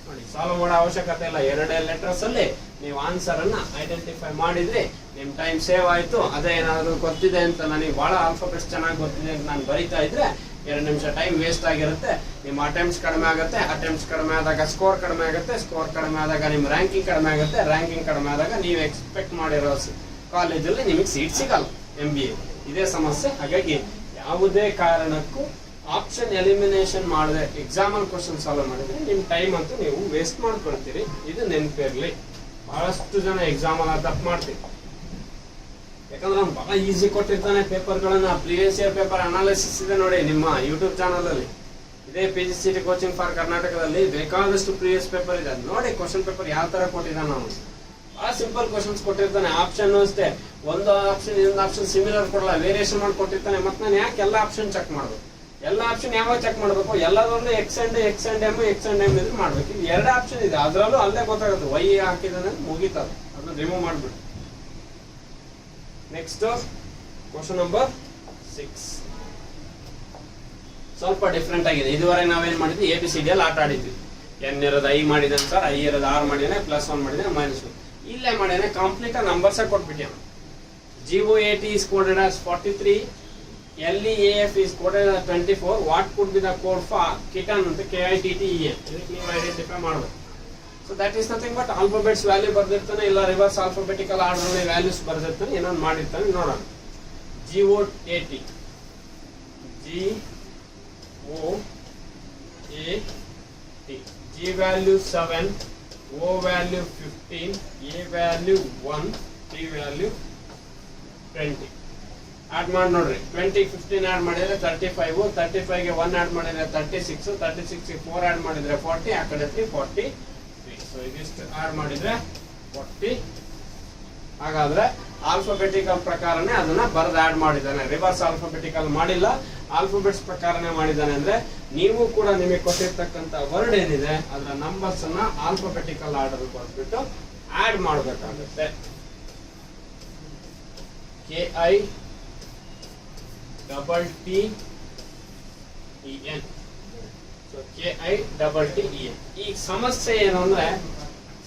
[SPEAKER 1] ನೋಡಿ, solve ಮಾಡೋ ಅವಶ್ಯಕತೆ ಇಲ್ಲ. ಎರಡೇ letters ಅಲ್ಲಿ ನೀವು ಆನ್ಸರ್ ಅನ್ನ ಐಡೆಂಟಿಫೈ ಮಾಡಿದ್ರೆ ನಿಮ್ ಟೈಮ್ ಸೇವ್ ಆಯ್ತು. ಅದೇ ಏನಾದ್ರು ಗೊತ್ತಿದೆ ಅಂತ, ನನಗೆ ಬಹಳ ಆಲ್ಫಾಬೆಟ್ಸ್ ಚೆನ್ನಾಗಿ ಗೊತ್ತಿದೆ ಅಂತ ನಾನು ಬರೀತಾ ಇದ್ರೆ 2 ನಿಮಿಷ ಟೈಮ್ ವೇಸ್ಟ್ ಆಗಿರುತ್ತೆ. ನಿಮ್ಮ ಅಟೆಂಪ್ಟ್ಸ್ ಕಡಿಮೆ ಆಗುತ್ತೆ, ಅಟೆಂಪ್ಟ್ಸ್ ಕಡಿಮೆ ಆದಾಗ ಸ್ಕೋರ್ ಕಡಿಮೆ ಆಗುತ್ತೆ, ಸ್ಕೋರ್ ಕಡಿಮೆ ಆದಾಗ ನಿಮ್ಮ ರ್ಯಾಂಕಿಂಗ್ ಕಡಿಮೆ ಆಗುತ್ತೆ, ರ್ಯಾಂಕಿಂಗ್ ಕಡಿಮೆ ಆದಾಗ ನೀವು ಎಕ್ಸ್ಪೆಕ್ಟ್ ಮಾಡಿರೋ ಕಾಲೇಜಲ್ಲಿ ನಿಮಗೆ ಸೀಟ್ ಸಿಗಲ್ಲ. MBA ಇದೇ ಸಮಸ್ಯೆ. ಹಾಗಾಗಿ ಯಾವುದೇ ಕಾರಣಕ್ಕೂ ಆಪ್ಷನ್ ಎಲಿಮಿನೇಷನ್ ಮಾಡದೆ ಎಕ್ಸಾಮ್ ಅಲ್ಲಿ ಕ್ವಶನ್ ಸಾಲ್ವ್ ಮಾಡಿದ್ರೆ ನಿಮ್ ಟೈಮ್ ಅಂತೂ ನೀವು ವೇಸ್ಟ್ ಮಾಡ್ಕೊಳ್ತೀರಿ. ಇದು ನೆನಪಿರ್ಲಿ. ಬಹಳಷ್ಟು ಜನ ಎಕ್ಸಾಮ್ ಅಲ್ಲ ತಪ್ಪು ಮಾಡ್ತೀವಿ. ಯಾಕಂದ್ರೆ ಅವ್ನು ಬಹಳ ಈಸಿ ಕೊಟ್ಟಿರ್ತಾನೆ ಪೇಪರ್ಗಳನ್ನ. ಪ್ರೀವಿಯಸ್ ಇಯರ್ ಪೇಪರ್ ಅನಾಲಿಸಿಸ್ ಇದೆ ನೋಡಿ ನಿಮ್ಮ ಯೂಟ್ಯೂಬ್ ಚಾನಲ್ ಅಲ್ಲಿ. ಇದೇ PGCET ಕೋಚಿಂಗ್ ಫಾರ್ ಕರ್ನಾಟಕದಲ್ಲಿ ಬೇಕಾದಷ್ಟು ಪ್ರೀವಿಯಸ್ ಪೇಪರ್ ಇದೆ. ನೋಡಿ ಕ್ವಶನ್ ಪೇಪರ್ ಯಾವ ತರ ಕೊಟ್ಟಿದ್ದಾನೆ ಅವನು. ಬಹಳ ಸಿಂಪಲ್ ಕ್ವಶನ್ಸ್ ಕೊಟ್ಟಿರ್ತಾನೆ. ಆಪ್ಷನ್ ಅಷ್ಟೇ, ಒಂದು ಆಪ್ಷನ್ ಇನ್ನೊಂದು ಆಪ್ಷನ್ ಸಿಮಿಲರ್ ಕೊಡಲ್ಲ, ವೇರಿಯೇಷನ್ ಮಾಡಿ ಕೊಟ್ಟಿರ್ತಾನೆ. ಮತ್ತೆ ನಾನು ಯಾಕೆ ಎಲ್ಲ ಆಪ್ಷನ್ ಚೆಕ್ ಮಾಡ್ಬೇಕು? ಎಲ್ಲ ಆಪ್ಷನ್ ಯಾವಾಗ ಚೆಕ್ ಮಾಡ್ಬೇಕು? ಎಲ್ಲದರಲ್ಲೂ ಎಕ್ಸ್ ಅಂಡ್ ಎಂ ಇದ್ರೆ ಮಾಡ್ಬೇಕು. ಇದು 2 ಆಪ್ಷನ್ ಇದೆ, ಅದರಲ್ಲೂ ಅಲ್ಲೇ ಗೊತ್ತಾಗುತ್ತೆ ವೈ ಹಾಕಿದಾನೆ ಮುಗೀತದೆ. ಅದನ್ನ ರಿಮೂವ್ ಮಾಡ್ಬಿಟ್ಟು ನೆಕ್ಸ್ಟ್ ಕ್ವಶನ್ ನಂಬರ್ 6 ಸ್ವಲ್ಪ ಡಿಫ್ರೆಂಟ್ ಆಗಿದೆ. ಇದುವರೆಗೆ ನಾವೇನ್ ಮಾಡಿದ್ವಿ, ABCD ಅಲ್ಲಿ ಆಟ ಆಡಿದ್ವಿ. ಎನ್ ಇರೋದು ಐ ಮಾಡಿದಾನೆ ಸರ್, ಐ ಇರೋದು ಆರ್ ಮಾಡಿದಾನೆ, +1 ಮಾಡಿದಾನೆ, -1. ಇಲ್ಲೇ ಮಾಡಿದಾನೆ ಕಂಪ್ಲೀಟ್ ನಂಬರ್ಸ್ ಕೊಟ್ಬಿಟ್ಟಾನೆ. GOAT is coded as 43, LEAF is coded as 24. What could be the code for Kitan ಅಂತ KITTEN ಇದಕ್ಕೆ ನೀವು ಐಡೆಂಟಿಫೈ ಮಾಡಬೇಕು. So that is nothing but alphabets value ಬರ್ದಿರ್ತಾನೆ, ಇಲ್ಲ ರಿವರ್ಸ್ ಆಲ್ಫಾಬೆಟಿಕಲ್ ಆರ್ಡರ್ ವ್ಯಾಲ್ಯೂಸ್ ಬರ್ದಿರ್ತಾನೆ, ಏನೊಂದು ಮಾಡಿರ್ತಾನೆ ನೋಡೋಣ. GOAT G value 7, O value 15, A value 1, T value 20. Add ಮಾಡಿ ನೋಡ್ರಿ. 20 15 ಆಡ್ ಮಾಡಿದ್ರೆ 35, 35 ಗೆ 1 ಆಡ್ ಮಾಡಿದ್ರೆ 36, 36 ಗೆ 4 ಆಡ್ ಮಾಡಿದ್ರೆ 40, ಆ ಕಡೆ 43. ಸೊ ಇದಿಷ್ಟು ಆಡ್ ಮಾಡಿದ್ರೆ 40. ಹಾಗಾದ್ರೆ ಆಲ್ಫಾಬೆಟಿಕಲ್ ಪ್ರಕಾರನೇ ಅದನ್ನ ಬರೆದು ಆಡ್ ಮಾಡಿದ್ದಾನೆ, ರಿವರ್ಸ್ ಆಲ್ಫಾಬೆಟಿಕಲ್ ಮಾಡಿಲ್ಲ, ಆಲ್ಫಾಬೆಟ್ಸ್ ಪ್ರಕಾರನೇ ಮಾಡಿದ್ದಾನೆ. ಅಂದ್ರೆ ನೀವು ಕೂಡ ನಿಮಗೆ ಕೊಟ್ಟಿರ್ತಕ್ಕಂಥ ವರ್ಡ್ ಏನಿದೆ ಅದರ ನಂಬರ್ಸ್ ಅನ್ನ ಆಲ್ಫಾಬೆಟಿಕಲ್ ಆರ್ಡರ್ ಕೊಟ್ಬಿಟ್ಟು ಆಡ್ ಮಾಡಬೇಕಾಗುತ್ತೆ. KITTEN. So KITTEN. ಈ ಸಮಸ್ಯೆ ಏನು ಅಂದ್ರೆ,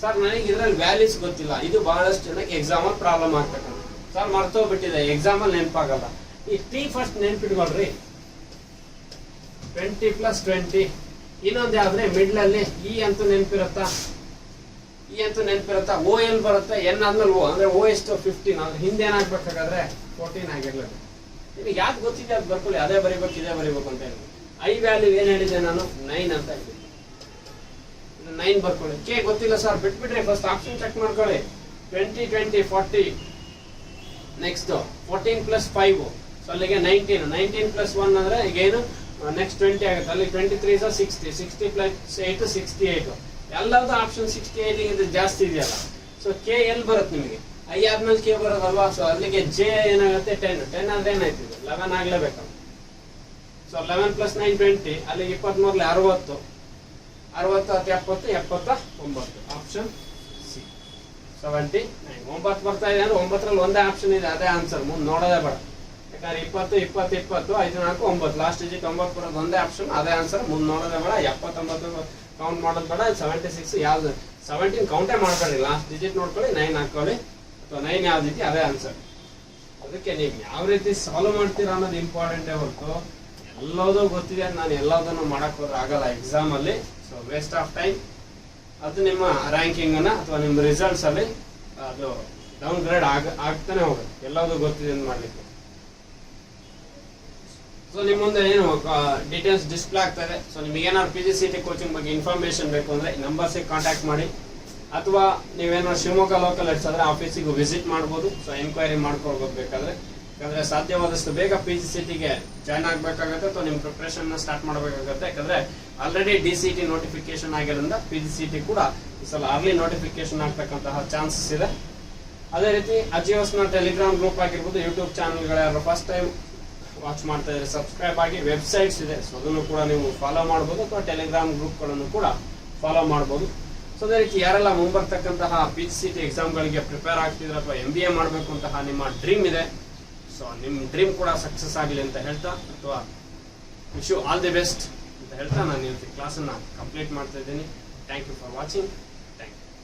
[SPEAKER 1] ಸರ್ ನನಗೆ ಇದ್ರಲ್ಲಿ ವ್ಯಾಲ್ಯೂಸ್ ಗೊತ್ತಿಲ್ಲ, ಇದು ಬಹಳಷ್ಟು ಜನಕ್ಕೆ ಎಕ್ಸಾಮ್ ಅಲ್ಲಿ ಪ್ರಾಬ್ಲಮ್ ಆಗ್ತಕ್ಕಂಥ. ಸರ್ ಮರ್ತೋಗ್ಬಿಟ್ಟಿದೆ, ಎಕ್ಸಾಮ್ ಅಲ್ಲಿ ನೆನಪಾಗಲ್ಲ. ಈ T ಫಸ್ಟ್ ನೆನ್ಪಿಟ್ಕೊಳ್ರಿ. 20 + 20. ಇನ್ನೊಂದು ಯಾವ್ದ್ರೆ ಮಿಡ್ಲ್ ಅಲ್ಲಿ E ಅಂತೂ ನೆನಪಿರುತ್ತಾ, E ಅಂತೂ ನೆನಪಿರುತ್ತಾ. O ಎಲ್ಲಿ ಬರುತ್ತೆ, N ಆದ್ಮೇಲೆ O ಅಂದ್ರೆ O ಎಷ್ಟು 15, ಅಂದ್ರೆ ಹಿಂದೆ ಏನಾಗ್ಬೇಕಾದ್ರೆ 14 ಆಗಿರ್ಲಿಲ್ಲ. ನಿಮಗೆ ಯಾವ್ದು ಗೊತ್ತಿದೆ ಅದು ಬರ್ಕೊಳ್ಳಿ, ಅದೇ ಬರೀಬೇಕು ಇದೇ ಬರೀಬೇಕು ಅಂತ ಹೇಳಿ. I ವ್ಯಾಲ್ಯೂ ಏನ್ ಹೇಳಿದೆ ನಾನು 9 ಅಂತ ಹೇಳಿದೆ, 9 ಬರ್ಕೊಳ್ಳಿ. K ಗೊತ್ತಿಲ್ಲ ಸರ್ ಬಿಟ್ಬಿಟ್ರಿ, ಫಸ್ಟ್ ಆಪ್ಷನ್ ಚೆಕ್ ಮಾಡ್ಕೊಳ್ಳಿ. 20 20 40. ನೆಕ್ಸ್ಟ್ 14 + 5, ಸೊ ಅಲ್ಲಿಗೆ 19. 19 + 1 ಅಂದ್ರೆ ಈಗ ಏನು ನೆಕ್ಸ್ಟ್ 20 ಆಗುತ್ತೆ. ಅಲ್ಲಿ 23 + 60, 60 + 8 68. ಎಲ್ಲದೂ ಆಪ್ಷನ್ 68 ಗಿಂತ ಜಾಸ್ತಿ ಇದೆಯಲ್ಲ. ಸೊ K ಎಲ್ಲಿ ಬರುತ್ತೆ ನಿಮಗೆ, I ಆದ್ಮೇಲೆ K ಬರೋದಲ್ವಾ. ಸೊ ಅಲ್ಲಿಗೆ J ಏನಾಗುತ್ತೆ 10. 10 ಅಂದ್ರೆ ಏನಾಯ್ತಿದೆ 11 ಆಗ್ಲೇಬೇಕಲ್ಲ. ಸೊ 11 + 9 20, ಅಲ್ಲಿಗೆ 23 60, 60 70 79. Option C 79. 9 ಬರ್ತಾ ಇದೆ ಅಂದ್ರೆ 9ರಲ್ಲಿ ಒಂದೇ ಆಪ್ಷನ್ ಇದೆ, ಅದೇ ಆನ್ಸರ್, ಮುಂದೆ ನೋಡೋದೇ ಬೇಡ. ಯಾಕಂದ್ರೆ 20 20 20 5 4 9, ಲಾಸ್ಟ್ ಡಿಜಿಟ್ 9 ಬರೋದು ಒಂದೇ ಆಪ್ಷನ್, ಅದೇ ಆನ್ಸರ್, ಮುಂದೆ ನೋಡೋದೇ ಬೇಡ. 79 ಕೌಂಟ್ ಮಾಡೋದು ಬೇಡ. 76 ಯಾವ್ದು 17 ಕೌಂಟೇ ಮಾಡಬೇಡಿ, ಲಾಸ್ಟ್ ಡಿಜಿಟ್ ನೋಡ್ಕೊಳ್ಳಿ, 9 ಹಾಕೊಳ್ಳಿ, ಅಥವಾ 9 ಯಾವ್ದೈತಿ ಅದೇ ಆನ್ಸರ್. ಅದಕ್ಕೆ ನೀವು ಯಾವ ರೀತಿ ಸಾಲ್ವ್ ಮಾಡ್ತೀರಾ ಅನ್ನೋದು ಇಂಪಾರ್ಟೆಂಟೇ ಹೊರತು ಎಲ್ಲದೂ ಗೊತ್ತಿದೆ ಅಂತ ನಾನು ಎಲ್ಲದನ್ನು ಮಾಡಕ್ ಹೋದ್ರೆ ಆಗಲ್ಲ ಎಕ್ಸಾಮ್ ಅಲ್ಲಿ. So waste of time. ಅದು ನಿಮ್ಮ ರ್ಯಾಂಕಿಂಗ್ ಅನ್ನ ಅಥವಾ ನಿಮ್ಮ ರಿಸಲ್ಟ್ಸ್ ಅಲ್ಲಿ ಅದು ಡೌನ್ ಗ್ರೇಡ್ ಆಗ್ತಾನೆ ಹೋಗುತ್ತೆ, ಎಲ್ಲದೂ ಗೊತ್ತಿದೆ ಅಂತ ಮಾಡ್ಲಿಕ್ಕೆ. ಸೊ ನಿಮ್ಮ ಮುಂದೆ ಏನು ಡೀಟೇಲ್ಸ್ ಡಿಸ್ಪ್ಲೇ ಆಗ್ತಾ ಇದೆ. ಸೊ ನಿಮಗೆ ಏನಾದ್ರು PGCET ಕೋಚಿಂಗ್ ಬಗ್ಗೆ ಇನ್ಫಾರ್ಮೇಶನ್ ಬೇಕು ಅಂದ್ರೆ ಈ ನಂಬರ್ಸಿಗೆ ಕಾಂಟ್ಯಾಕ್ಟ್ ಮಾಡಿ, ಅಥವಾ ನೀವೇನಾದ್ರು ಶಿವಮೊಗ್ಗ ಲೋಕಲ್ ಇರ್ಸಿದ್ರೆ ಆಫೀಸಿಗೆ ವಿಸಿಟ್ ಮಾಡ್ಬೋದು. ಸೊ ಎನ್ಕ್ವೈರಿ ಮಾಡ್ಕೊಳ್ಬೋದು ಬೇಕಾದ್ರೆ. ಯಾಕಂದ್ರೆ ಸಾಧ್ಯವಾದಷ್ಟು ಬೇಗ PGCETಗೆ ಜಾಯ್ನ್ ಆಗ್ಬೇಕಾಗುತ್ತೆ ಅಥವಾ ನಿಮ್ಮ ಪ್ರಿಪರೇಷನ್ ಸ್ಟಾರ್ಟ್ ಮಾಡಬೇಕಾಗುತ್ತೆ. ಯಾಕಂದ್ರೆ ಆಲ್ರೆಡಿ DCET ನೋಟಿಫಿಕೇಶನ್ ಆಗಿರೋದ್ರಿಂದ PGCET ಕೂಡ ಈ ಸಲ ಅರ್ಲಿ ನೋಟಿಫಿಕೇಶನ್ ಆಗ್ತಕ್ಕಂತಹ ಚಾನ್ಸಸ್ ಇದೆ. ಅದೇ ರೀತಿ ಅಜಿಯೋಸ್ನ ಟೆಲಿಗ್ರಾಮ್ ಗ್ರೂಪ್ ಆಗಿರ್ಬೋದು, ಯೂಟ್ಯೂಬ್ ಚಾನಲ್ಗಳು ಯಾರು ಫಸ್ಟ್ ಟೈಮ್ ವಾಚ್ ಮಾಡ್ತಾ ಇದ್ರೆ ಸಬ್ಸ್ಕ್ರೈಬ್ ಆಗಿ. ವೆಬ್ಸೈಟ್ಸ್ ಇದೆ, ಸೊ ಅದನ್ನು ಕೂಡ ನೀವು ಫಾಲೋ ಮಾಡ್ಬೋದು, ಅಥವಾ ಟೆಲಿಗ್ರಾಮ್ ಗ್ರೂಪ್ಗಳನ್ನು ಕೂಡ ಫಾಲೋ ಮಾಡ್ಬೋದು. ಸೊ ಅದೇ ರೀತಿ ಯಾರೆಲ್ಲ ಮುಂಬರ್ತಕ್ಕಂತಹ PGCET ಎಕ್ಸಾಮ್ಗಳಿಗೆ ಪ್ರಿಪೇರ್ ಆಗ್ತಿದ್ರೆ ಅಥವಾ MBA ಮಾಡಬೇಕು ಅಂತಹ ನಿಮ್ಮ ಡ್ರೀಮ್ ಇದೆ, ಸೊ ನಿಮ್ಮ ಡ್ರೀಮ್ ಕೂಡ ಸಕ್ಸಸ್ ಆಗಲಿ ಅಂತ ಹೇಳ್ತಾ, ಅಥವಾ wish you all the best ಅಂತ ಹೇಳ್ತಾ ನಾನು ಇವತ್ತು ಕ್ಲಾಸನ್ನು ಕಂಪ್ಲೀಟ್ ಮಾಡ್ತಾ ಇದ್ದೀನಿ. Thank you for watching.